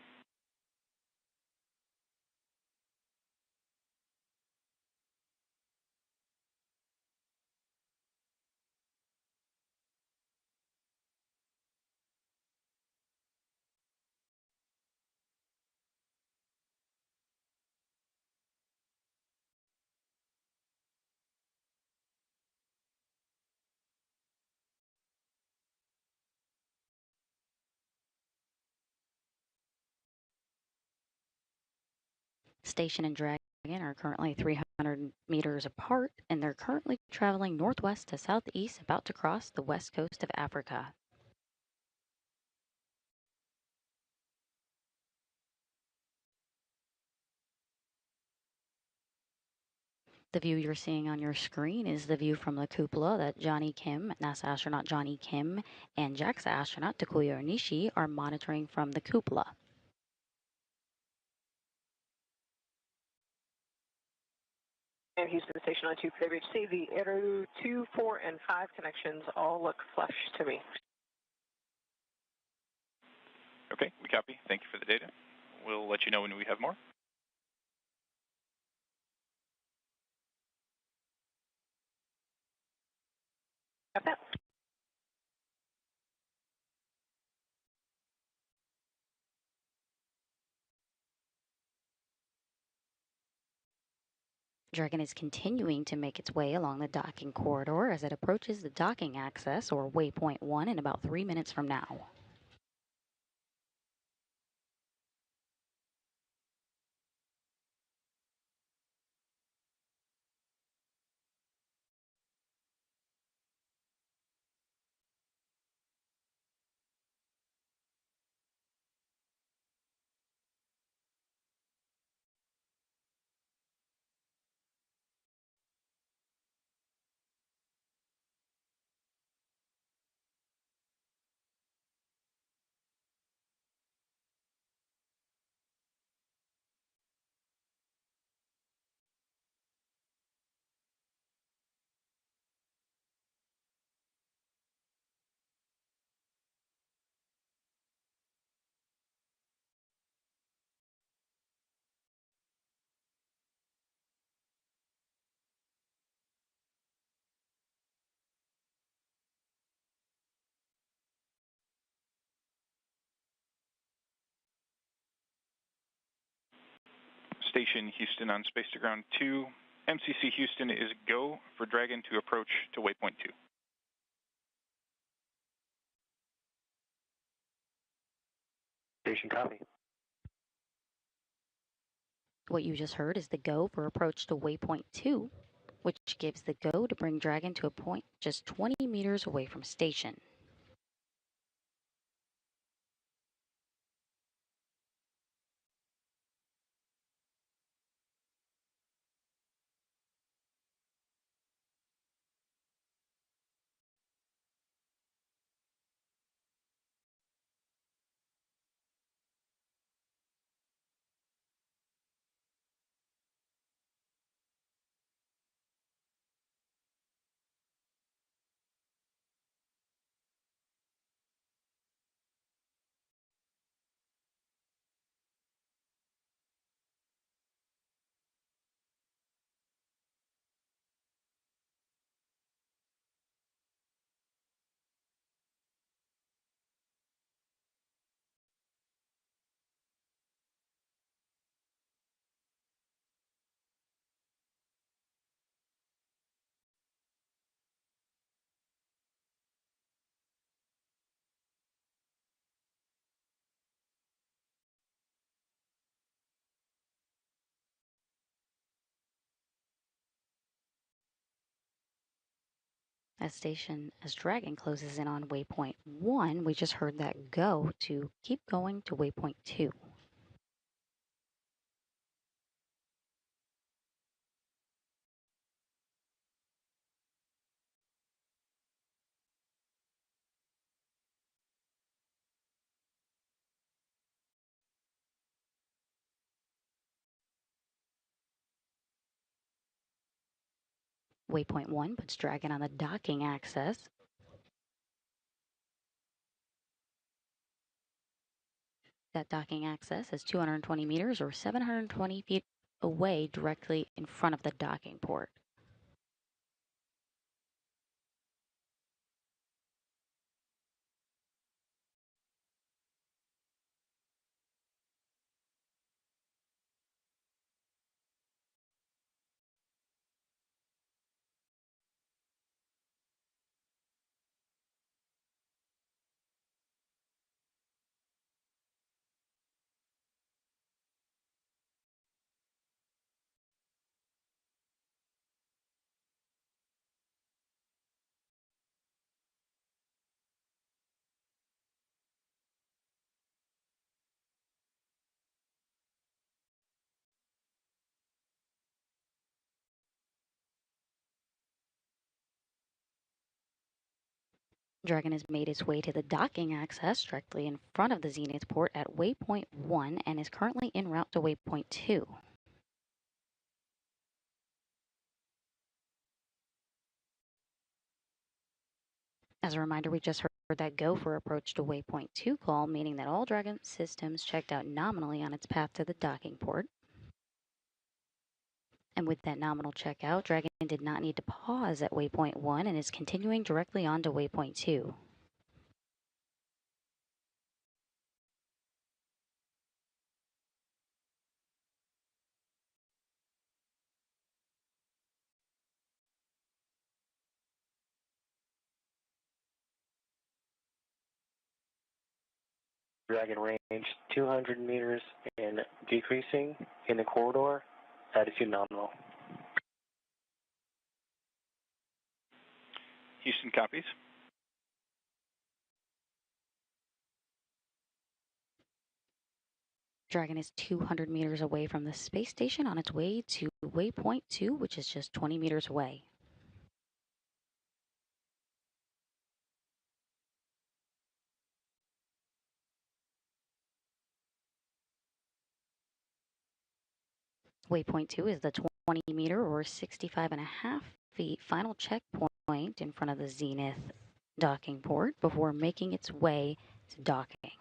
Station and Dragon are currently 300 meters apart, and they're currently traveling northwest to southeast, about to cross the west coast of Africa. The view you're seeing on your screen is the view from the cupola that Johnny Kim, NASA astronaut Johnny Kim, and JAXA astronaut Takuya Onishi are monitoring from the cupola. And Houston Station on 2 WHC, the Arrow 2, 4, and 5 connections all look flush to me. Okay, we copy. Thank you for the data. We'll let you know when we have more. Got that? Dragon is continuing to make its way along the docking corridor as it approaches the docking access, or Waypoint 1, in about 3 minutes from now. Station Houston on Space to Ground 2. MCC Houston is go for Dragon to approach to Waypoint 2. Station copy. What you just heard is the go for approach to Waypoint 2, which gives the go to bring Dragon to a point just 20 meters away from station. As Dragon closes in on Waypoint 1, we just heard that go to keep going to Waypoint 2. Waypoint 1 puts Dragon on the docking axis. That docking axis is 220 meters or 720 feet away, directly in front of the docking port. Dragon has made its way to the docking access directly in front of the Zenith port at Waypoint 1 and is currently en route to Waypoint 2. As a reminder, we just heard that go for approach to Waypoint 2 call, meaning that all Dragon systems checked out nominally on its path to the docking port. And with that nominal checkout, Dragon did not need to pause at Waypoint 1 and is continuing directly on to Waypoint 2. Dragon range 200 meters and decreasing in the corridor, attitude nominal. Houston copies. Dragon is 200 meters away from the space station on its way to Waypoint 2, which is just 20 meters away. Waypoint 2 is the 20 meter or 65.5 feet final checkpoint in front of the Zenith docking port before making its way to docking.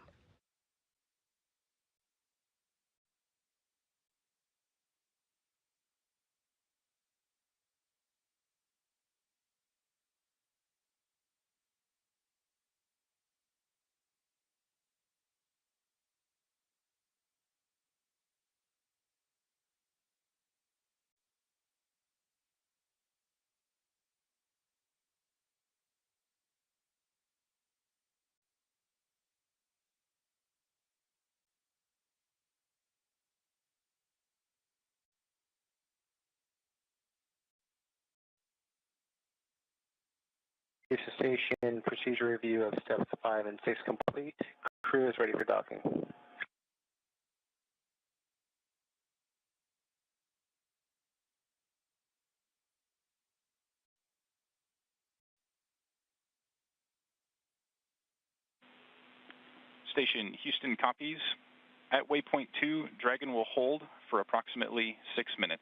Houston Station, procedure review of steps 5 and 6 complete. Crew is ready for docking. Station Houston copies. At Waypoint 2, Dragon will hold for approximately 6 minutes.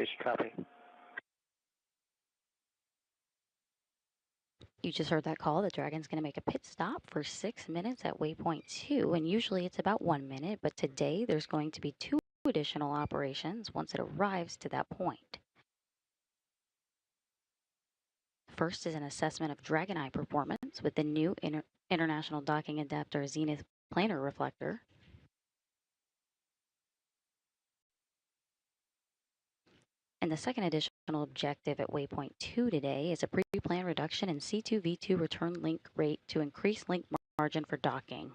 Station copy. You just heard that call. The Dragon's going to make a pit stop for 6 minutes at Waypoint 2, and usually it's about 1 minute, but today there's going to be 2 additional operations once it arrives to that point. First is an assessment of Dragon Eye performance with the new International Docking Adapter Zenith Planar Reflector. And the second additional objective at Waypoint 2 today is a pre-planned reduction in C2V2 return link rate to increase link margin for docking.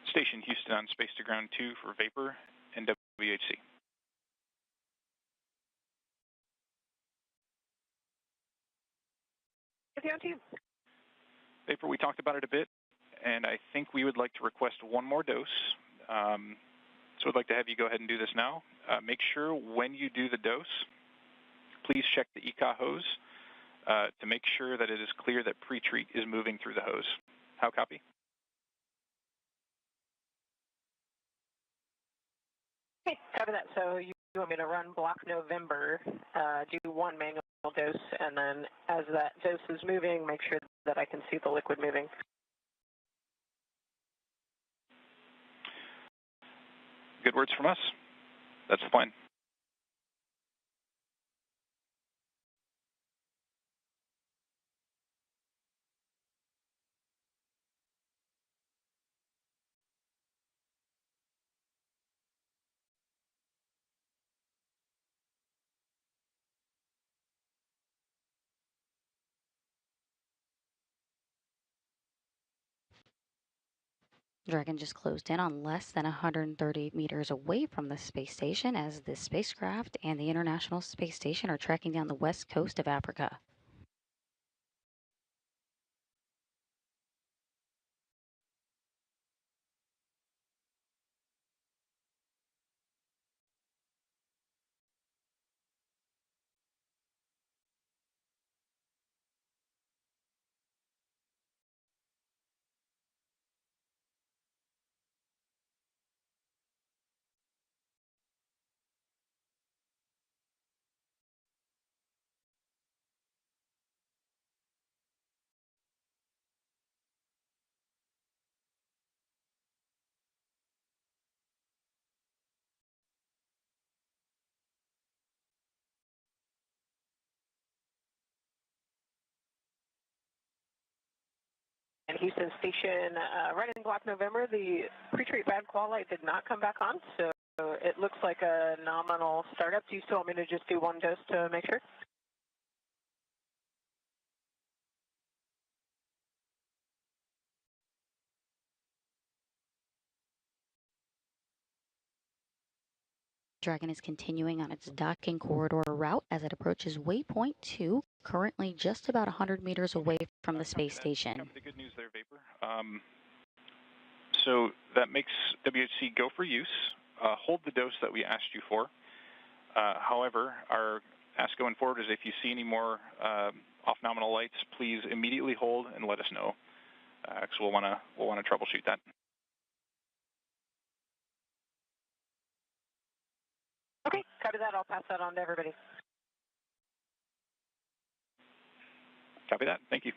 Station Houston on Space to Ground 2 for Vapor and WHC. Vapor, we talked about it a bit, and I think we would like to request one more dose. So I'd like to have you go ahead and do this now. Make sure when you do the dose, please check the ECA hose to make sure that it is clear that pre-treat is moving through the hose. How copy? Okay, copy that. So you want me to run block November, do one manual dose, and then as that dose is moving, make sure that I can see the liquid moving. Good words from us. That's the plan. Dragon just closed in on less than 130 meters away from the space station as the spacecraft and the International Space Station are tracking down the west coast of Africa. Houston station. Right in Black November, the pre-treat bad qual light did not come back on, so it looks like a nominal startup. Do you still want me to just do one dose to make sure? Dragon is continuing on its docking corridor route as it approaches Waypoint 2, currently just about 100 meters away from the space station. Copy the good news there, Vapor. So that makes WHC go for use. Hold the dose that we asked you for. However, our ask going forward is if you see any more off nominal lights, please immediately hold and let us know, because we'll want to troubleshoot that. Okay, copy that. I'll pass that on to everybody. Copy that. Thank you.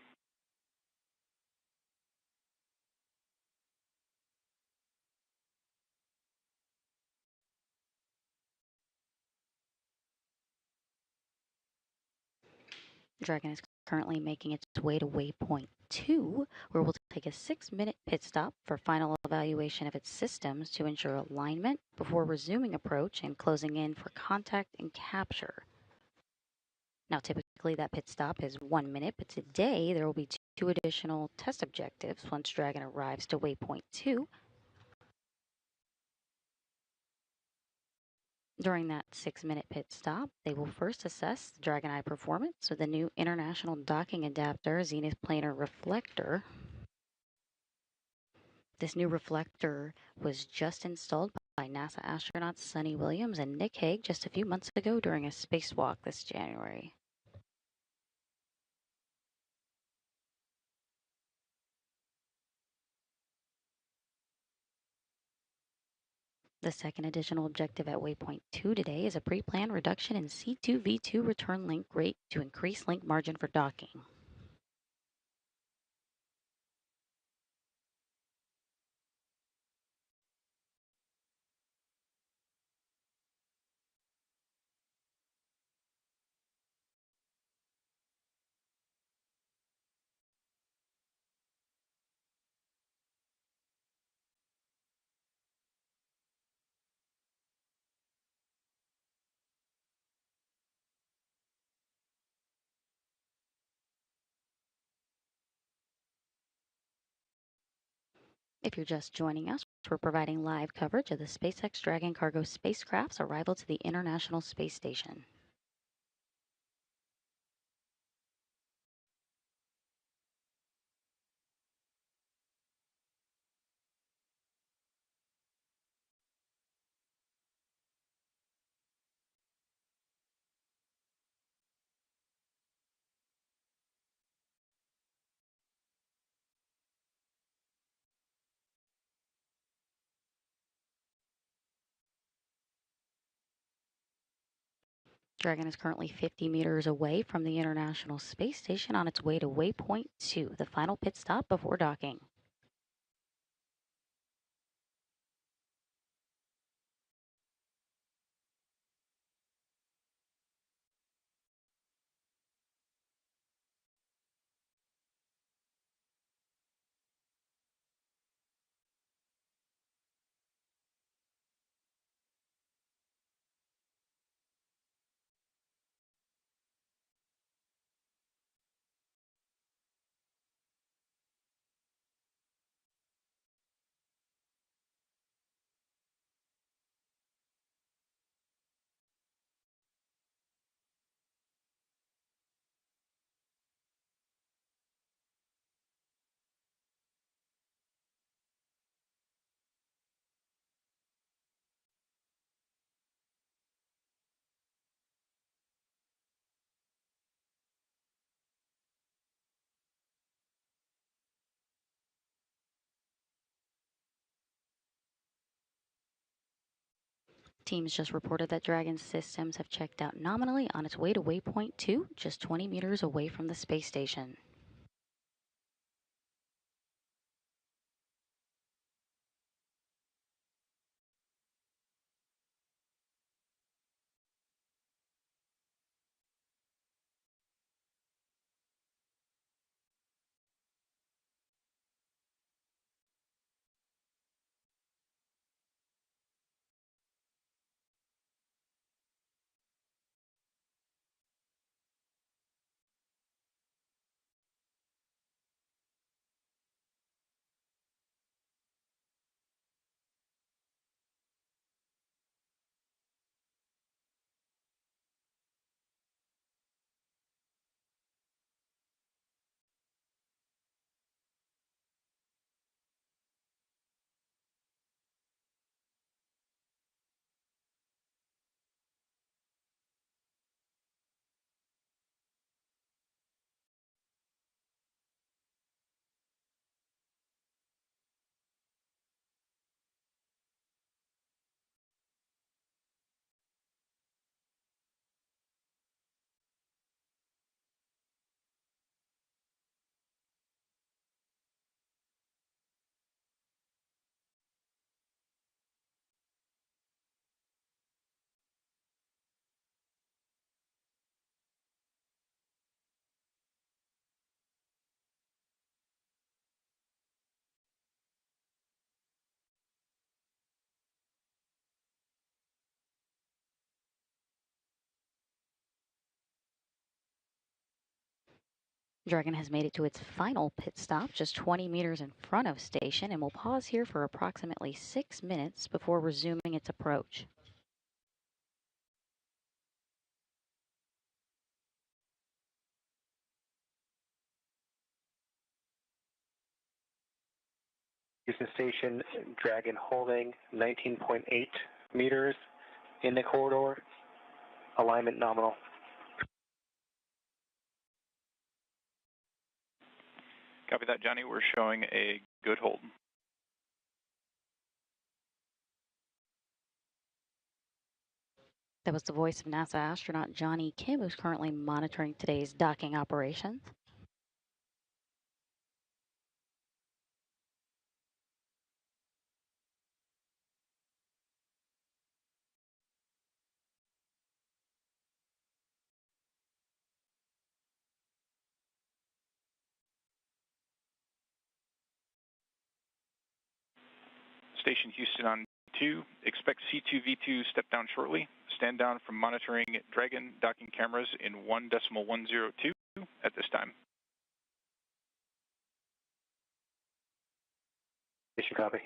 Dragon is currently making its way to Waypoint 2, where we'll take a 6-minute pit stop for final evaluation of its systems to ensure alignment before resuming approach and closing in for contact and capture. Now, typically that pit stop is 1 minute, but today there will be two additional test objectives once Dragon arrives to Waypoint 2. During that 6-minute pit stop, they will first assess the Dragon Eye performance with the new International Docking Adapter Zenith Planar Reflector. This new reflector was just installed by NASA astronauts Sunny Williams and Nick Hague just a few months ago during a spacewalk this January. The second additional objective at Waypoint 2 today is a pre-planned reduction in C2V2 return link rate to increase link margin for docking. If you're just joining us, we're providing live coverage of the SpaceX Dragon cargo spacecraft's arrival to the International Space Station. Dragon is currently 50 meters away from the International Space Station on its way to Waypoint 2, the final pit stop before docking. Teams just reported that Dragon's systems have checked out nominally on its way to Waypoint 2, just 20 meters away from the space station. Dragon has made it to its final pit stop, just 20 meters in front of station, and will pause here for approximately 6 minutes before resuming its approach. Houston Station, Dragon holding 19.8 meters in the corridor, alignment nominal. Copy that, Johnny. We're showing a good hold. That was the voice of NASA astronaut Johnny Kim, who's currently monitoring today's docking operations. Station Houston on 2. Expect C2V2 step down shortly. Stand down from monitoring Dragon docking cameras in 1.102 at this time. Station copy.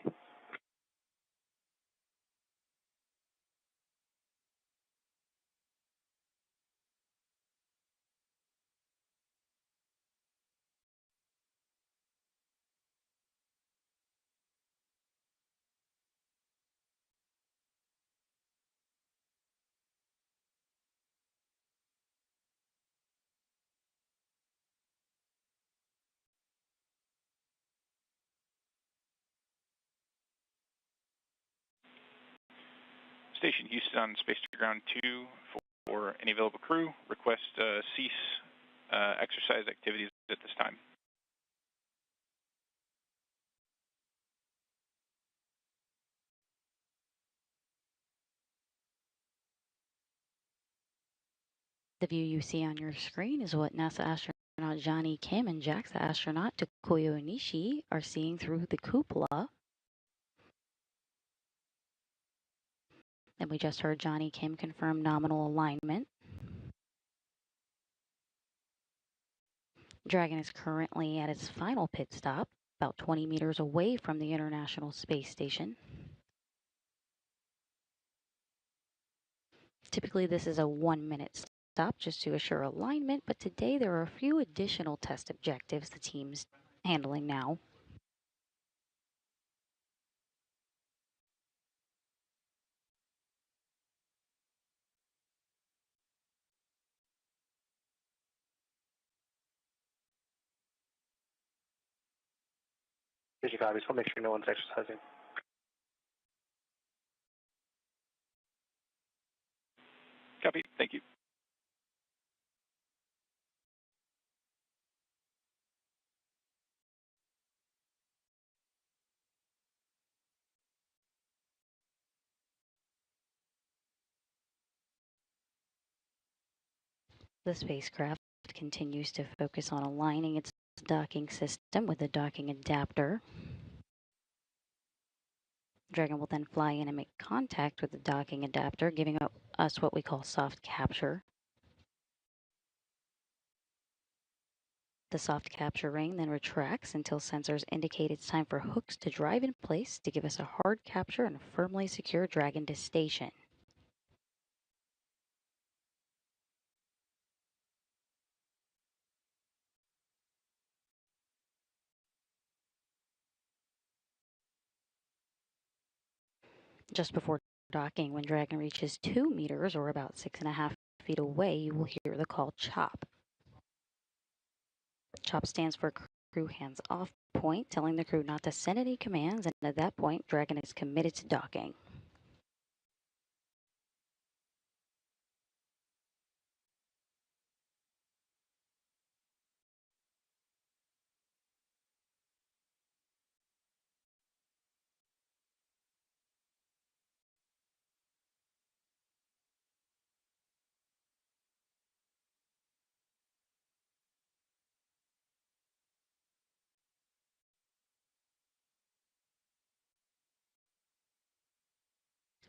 Station Houston on Space to Ground 2 for any available crew. Request cease exercise activities at this time. The view you see on your screen is what NASA astronaut Johnny Kim and JAXA astronaut Takuya Onishi are seeing through the cupola. And we just heard Johnny Kim confirm nominal alignment. Dragon is currently at its final pit stop, about 20 meters away from the International Space Station. Typically, this is a 1-minute stop just to assure alignment, but today there are a few additional test objectives the team's handling now. Station copy. Just want to make sure no one's exercising. Copy. Thank you. The spacecraft continues to focus on aligning its docking system with the docking adapter. Dragon will then fly in and make contact with the docking adapter, giving us what we call soft capture. The soft capture ring then retracts until sensors indicate it's time for hooks to drive in place to give us a hard capture and firmly secure Dragon to station. Just before docking, when Dragon reaches 2 meters or about 6.5 feet away, you will hear the call CHOP. CHOP stands for crew hands off point, telling the crew not to send any commands, and at that point, Dragon is committed to docking.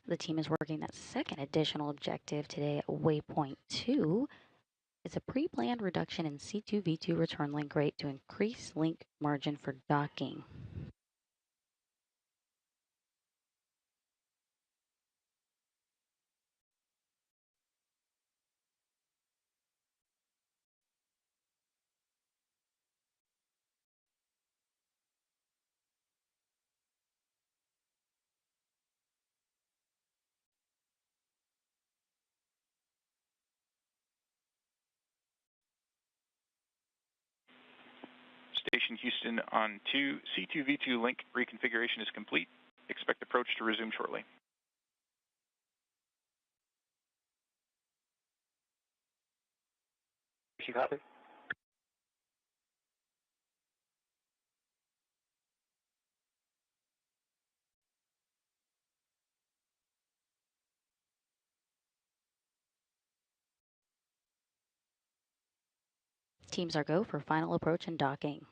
The team is working that second additional objective today at Waypoint 2. is a pre-planned reduction in C2V2 return link rate to increase link margin for docking. Station Houston on 2, C2V2 link reconfiguration is complete. Expect approach to resume shortly. You copy? Teams are go for final approach and docking.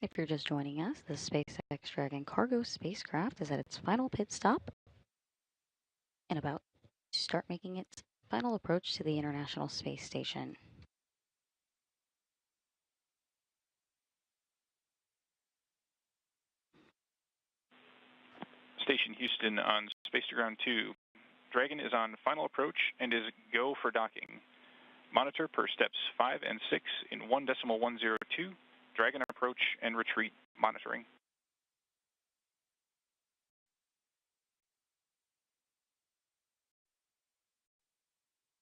If you're just joining us, the SpaceX Dragon cargo spacecraft is at its final pit stop and about to start making its final approach to the International Space Station. Station Houston on Space to Ground 2. Dragon is on final approach and is go for docking. Monitor per steps 5 and 6 in 1.102. Dragon approach and retreat monitoring.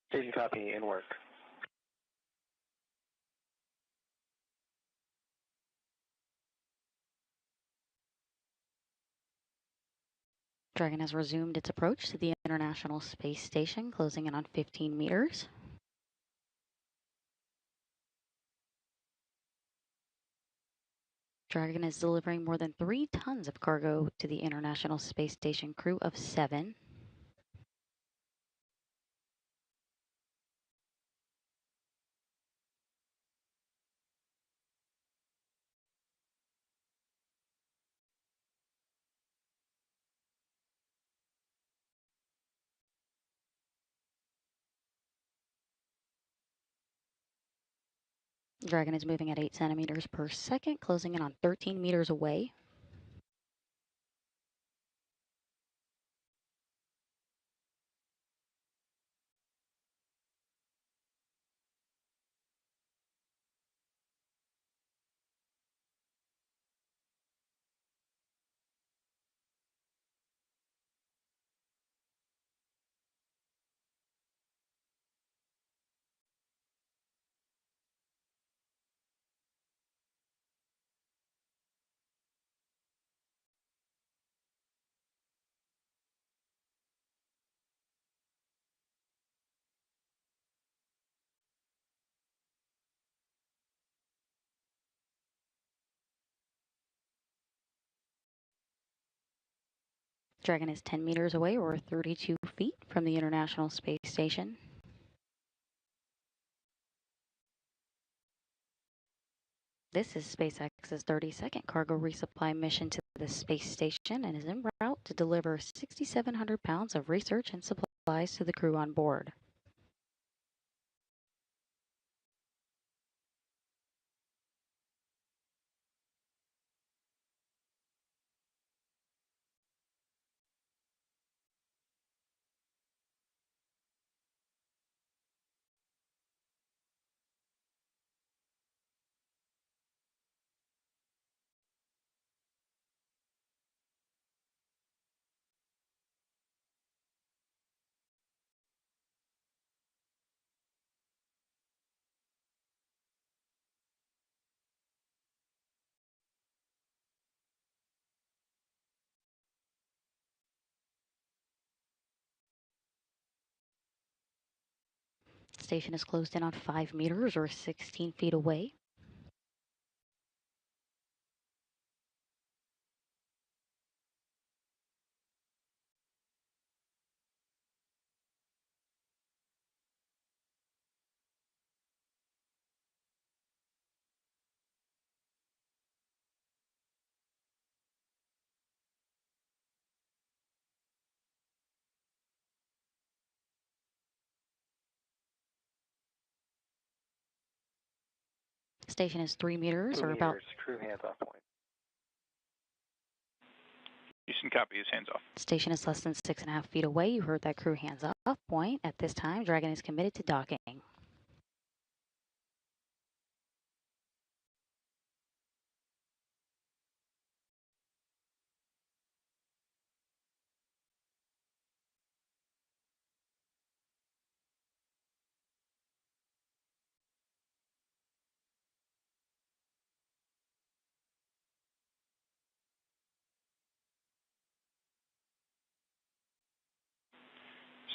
Station copy, in work. Dragon has resumed its approach to the International Space Station, closing in on 15 meters. Dragon is delivering more than 3 tons of cargo to the International Space Station crew of 7. Dragon is moving at 8 centimeters per second, closing in on 13 meters away. Dragon is 10 meters away, or 32 feet from the International Space Station. This is SpaceX's 32nd cargo resupply mission to the space station and is en route to deliver 6,700 pounds of research and supplies to the crew on board. Station is closed in on 5 meters, or 16 feet away. Station is 3 meters, or about... Crew hands off point. Houston, copy is hands off. Station is less than 6.5 feet away. You heard that crew hands off point. At this time, Dragon is committed to docking.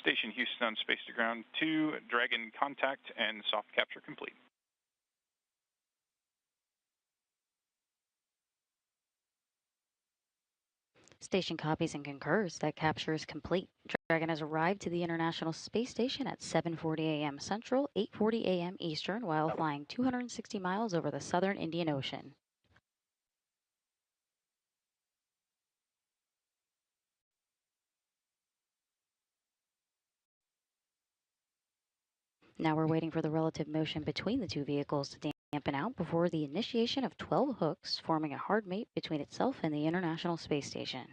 Station Houston on space to ground 2, Dragon contact and soft capture complete. Station copies and concurs that capture is complete. Dragon has arrived to the International Space Station at 7:40 a.m. Central, 8:40 a.m. Eastern, while flying 260 miles over the southern Indian Ocean. Now we're waiting for the relative motion between the two vehicles to dampen out before the initiation of 12 hooks, forming a hard mate between itself and the International Space Station.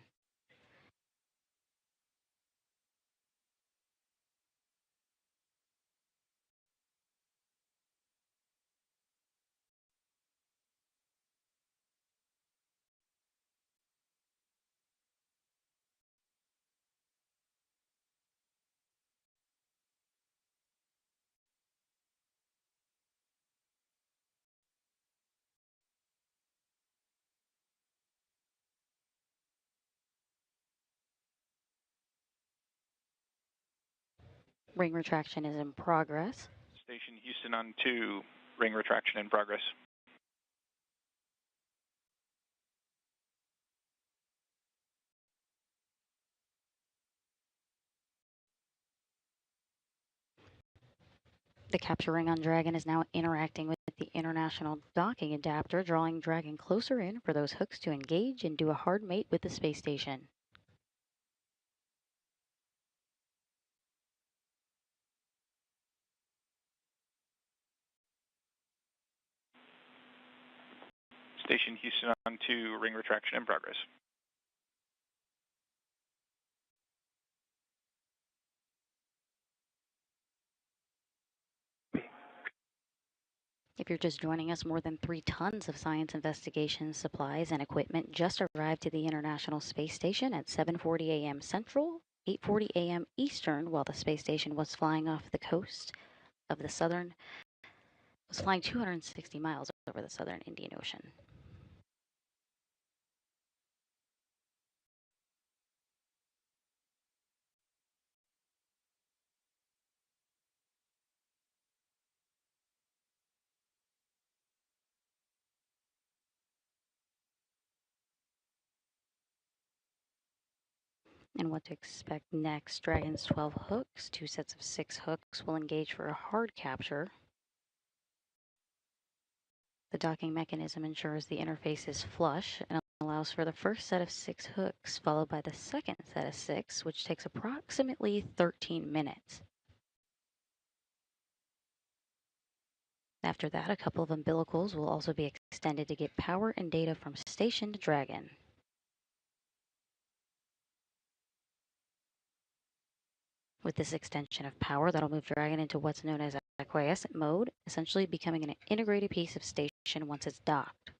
Ring retraction is in progress. Station Houston on 2, ring retraction in progress. The capture ring on Dragon is now interacting with the International Docking Adapter, drawing Dragon closer in for those hooks to engage and do a hard mate with the space station. Station Houston on 2, ring retraction in progress. If you're just joining us, more than 3 tons of science investigation supplies and equipment just arrived to the International Space Station at 7:40 a.m. Central, 8:40 a.m. Eastern, while the space station was flying off the coast of the was flying 260 miles over the southern Indian Ocean. And what to expect next. Dragon's 12 hooks, 2 sets of 6 hooks will engage for a hard capture. The docking mechanism ensures the interface is flush and allows for the first set of 6 hooks, followed by the second set of 6, which takes approximately 13 minutes. After that, a couple of umbilicals will also be extended to get power and data from station to Dragon. With this extension of power, that'll move Dragon into what's known as acquiescent mode, essentially becoming an integrated piece of station once it's docked.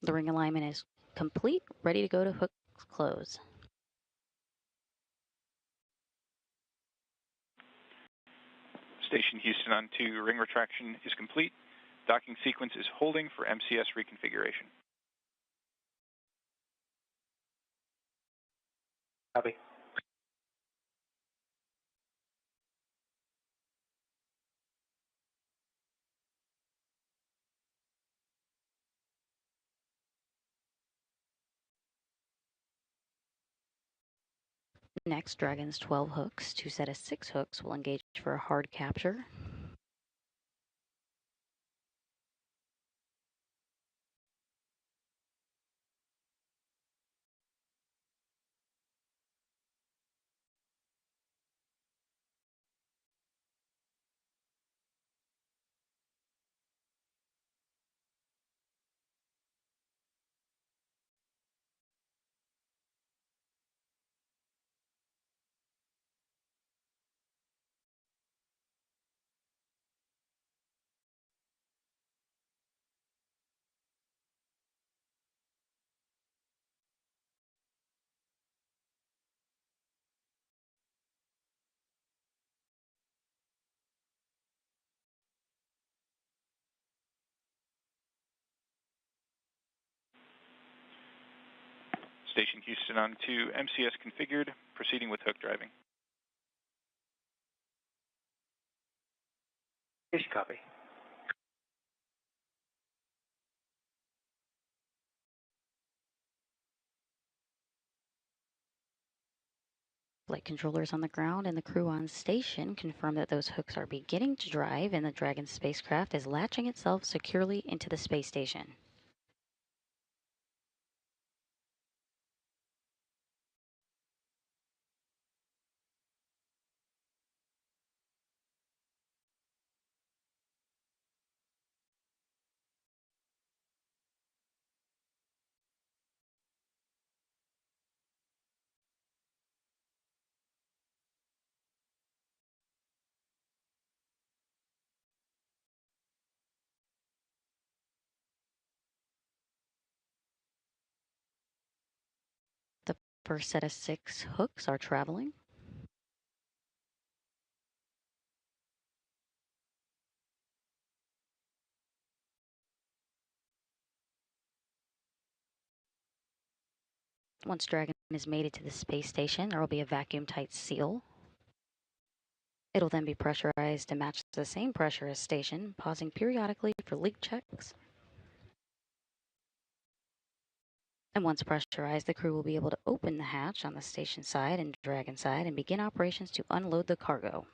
The ring alignment is complete, ready to go to hook close. Station Houston on 2, ring retraction is complete. Docking sequence is holding for MCS reconfiguration. Copy. Next, Dragon's 12 hooks, 2 sets of 6 hooks will engage for a hard capture. Station Houston on 2, MCS configured, proceeding with hook driving. Copy. Flight controllers on the ground and the crew on station confirm that those hooks are beginning to drive and the Dragon spacecraft is latching itself securely into the space station. The first set of 6 hooks are traveling. Once Dragon is mated to the space station, there will be a vacuum-tight seal. It'll then be pressurized to match the same pressure as station, pausing periodically for leak checks. And once pressurized, the crew will be able to open the hatch on the station side and Dragon side and begin operations to unload the cargo.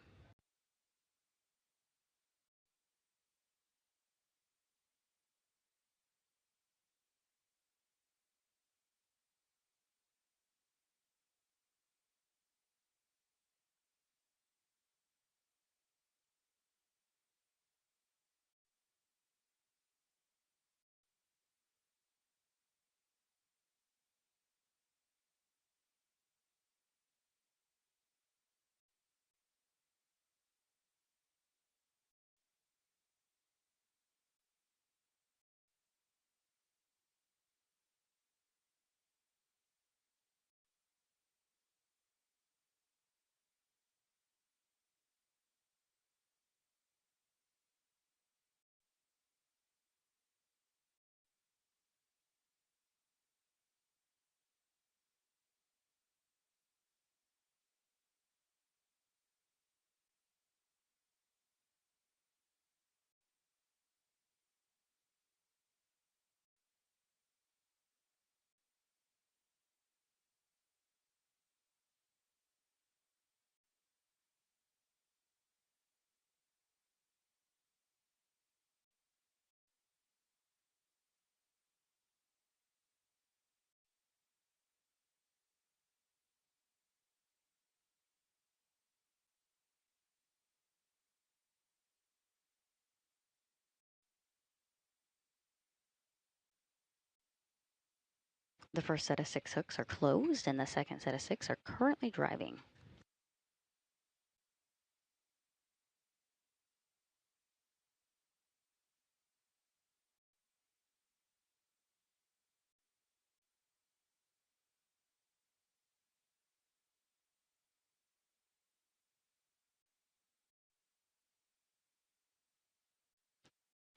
The first set of 6 hooks are closed, and the second set of 6 are currently driving.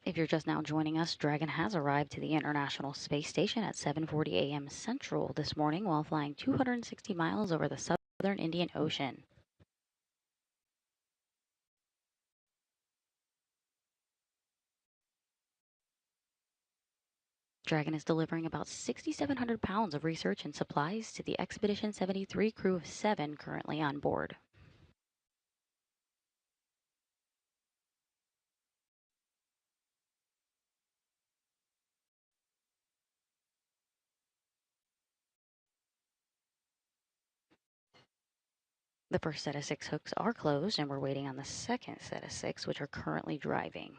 If you're just now joining us, Dragon has arrived to the International Space Station at 7:40 a.m. Central this morning while flying 260 miles over the southern Indian Ocean. Dragon is delivering about 6,700 pounds of research and supplies to the Expedition 73 crew of 7 currently on board. The first set of 6 hooks are closed, and we're waiting on the second set of 6, which are currently driving.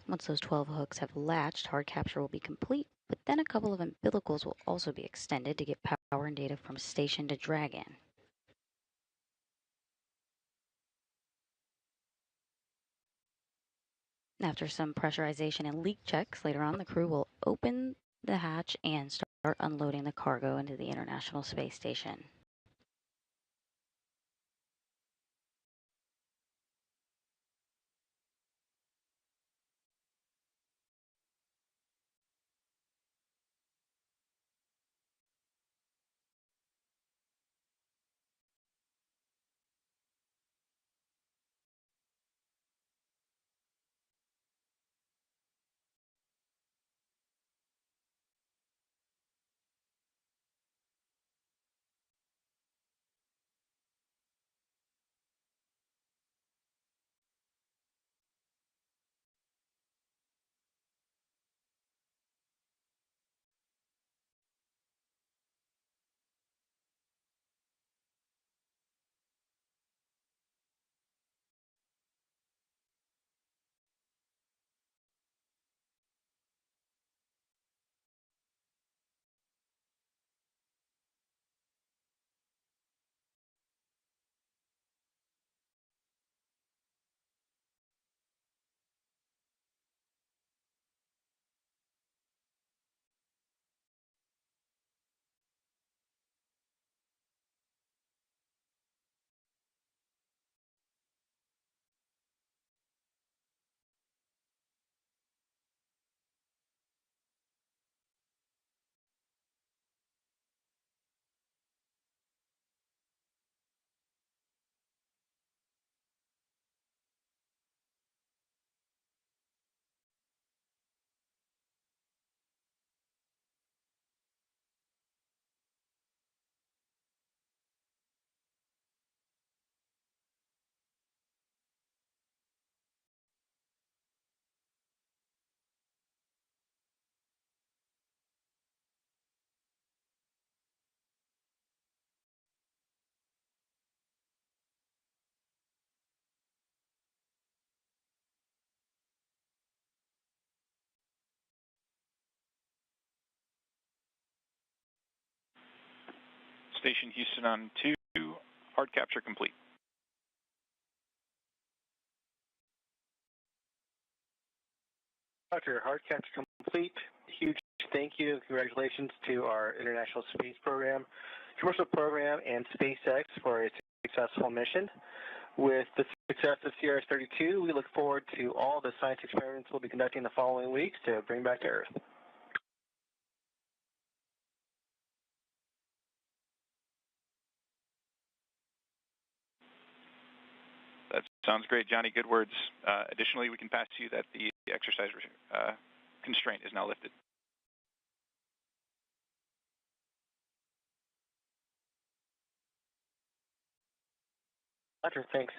Once those 12 hooks have latched, hard capture will be complete, but then a couple of umbilicals will also be extended to get power and data from station to Dragon. After some pressurization and leak checks, later on the crew will open the hatch and start unloading the cargo into the International Space Station. Station Houston on 2, hard capture complete. Roger, hard capture complete. Huge thank you and congratulations to our International Space Program, Commercial Program, and SpaceX for a successful mission. With the success of CRS-32, we look forward to all the science experiments we'll be conducting the following weeks to bring back to Earth. Sounds great, Johnny. Good words. Additionally, we can pass to you that the exercise constraint is now lifted. Roger, thanks.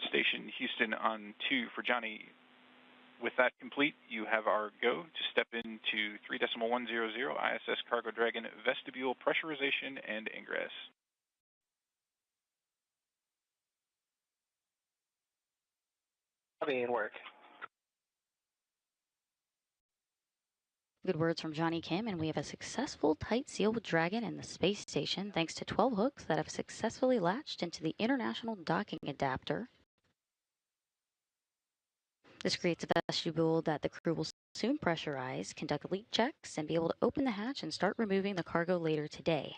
Station Houston on 2 for Johnny. With that complete, you have our go to step into 3.100 ISS Cargo Dragon vestibule pressurization and ingress. Lobby and work. Good words from Johnny Kim, and we have a successful tight seal with Dragon in the space station thanks to 12 hooks that have successfully latched into the International Docking Adapter. This creates a vestibule that the crew will soon pressurize, conduct leak checks, and be able to open the hatch and start removing the cargo later today.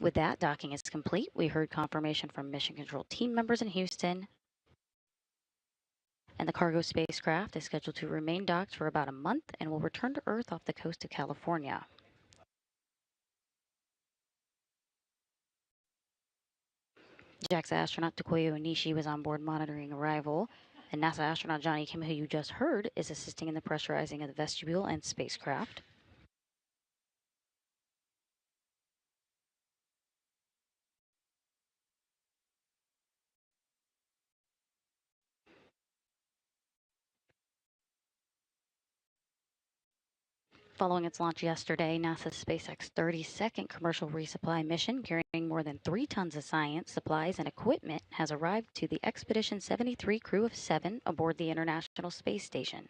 With that, docking is complete. We heard confirmation from Mission Control team members in Houston, and the cargo spacecraft is scheduled to remain docked for about a month and will return to Earth off the coast of California. JAXA astronaut Takuya Onishi was on board monitoring arrival, and NASA astronaut Johnny Kim, who you just heard, is assisting in the pressurizing of the vestibule and spacecraft. Following its launch yesterday, NASA's SpaceX 32nd commercial resupply mission, carrying more than 3 tons of science, supplies, and equipment, has arrived to the Expedition 73 crew of 7 aboard the International Space Station.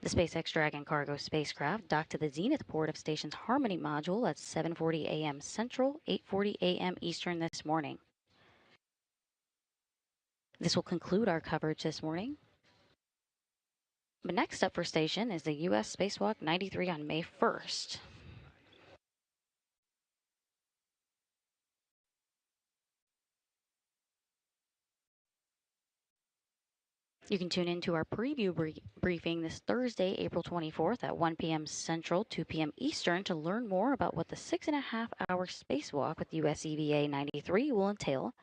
The SpaceX Dragon cargo spacecraft docked to the zenith port of station's Harmony module at 7:40 a.m. Central, 8:40 a.m. Eastern this morning. This will conclude our coverage this morning. But next up for station is the U.S. Spacewalk 93 on May 1st. You can tune into our preview briefing this Thursday, April 24th at 1 p.m. Central, 2 p.m. Eastern to learn more about what the 6.5-hour spacewalk with US EVA 93 will entail.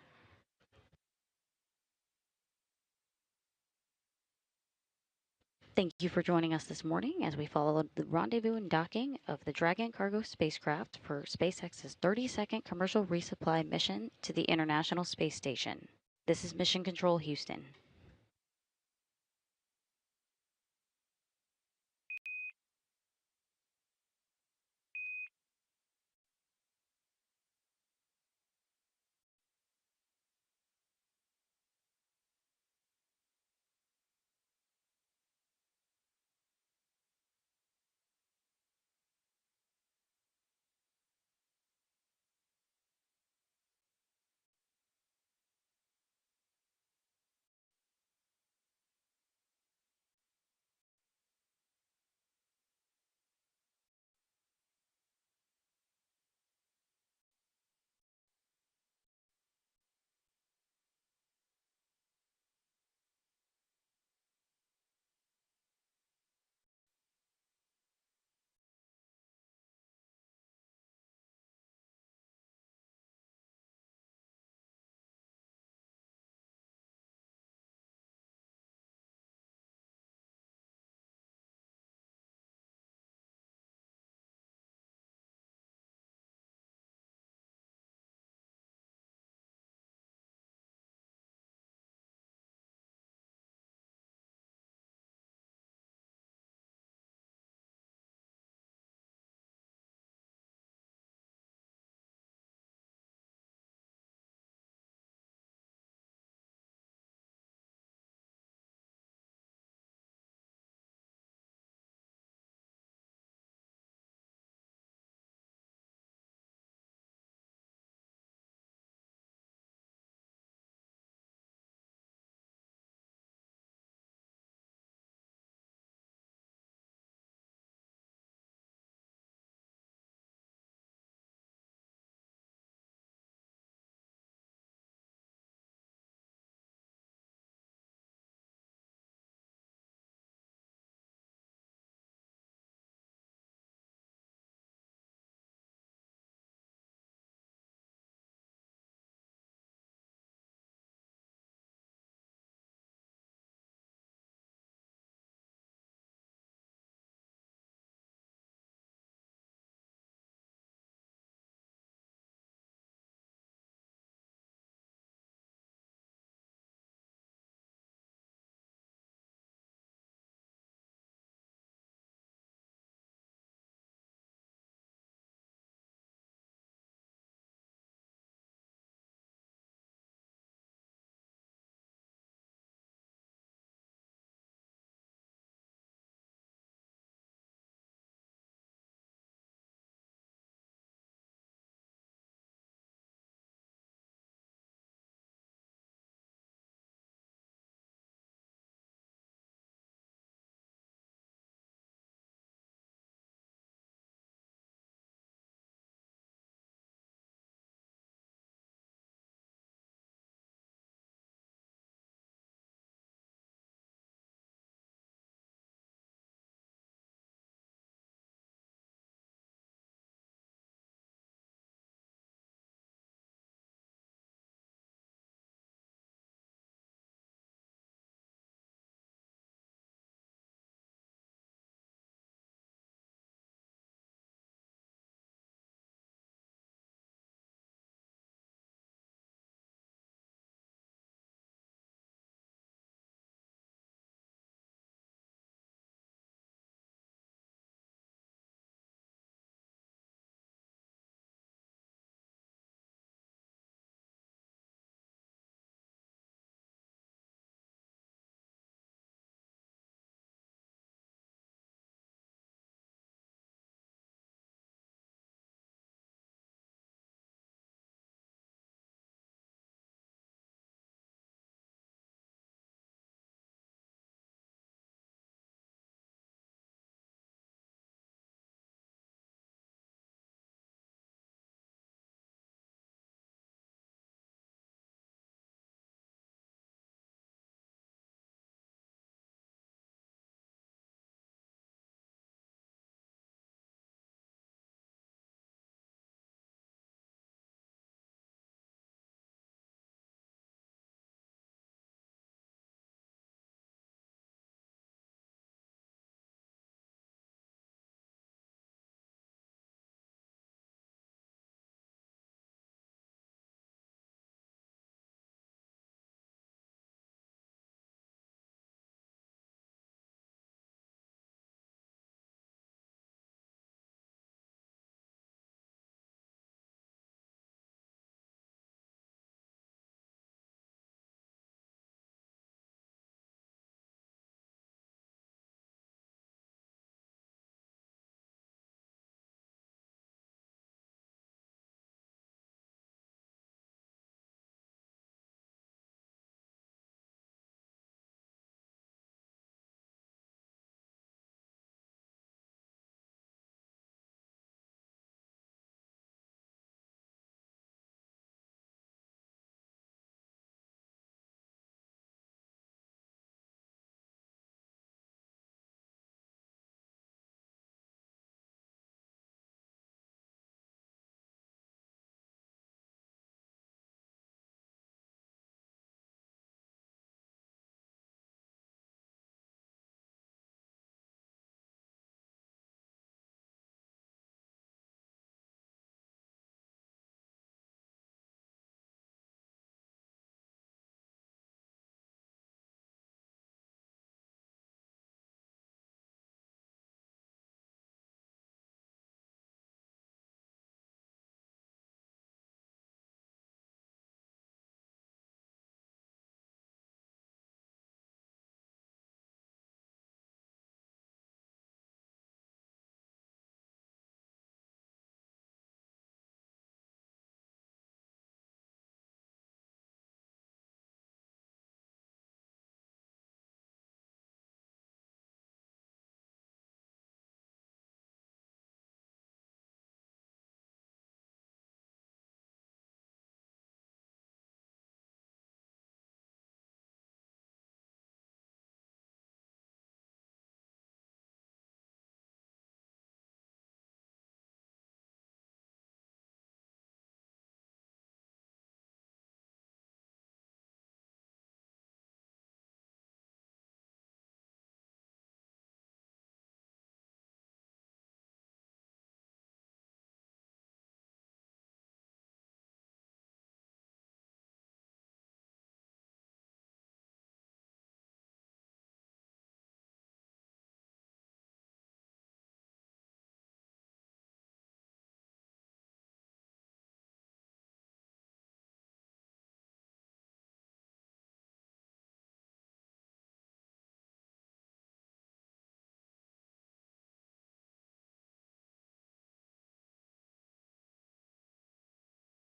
Thank you for joining us this morning as we follow the rendezvous and docking of the Dragon cargo spacecraft for SpaceX's 32nd commercial resupply mission to the International Space Station. This is Mission Control Houston.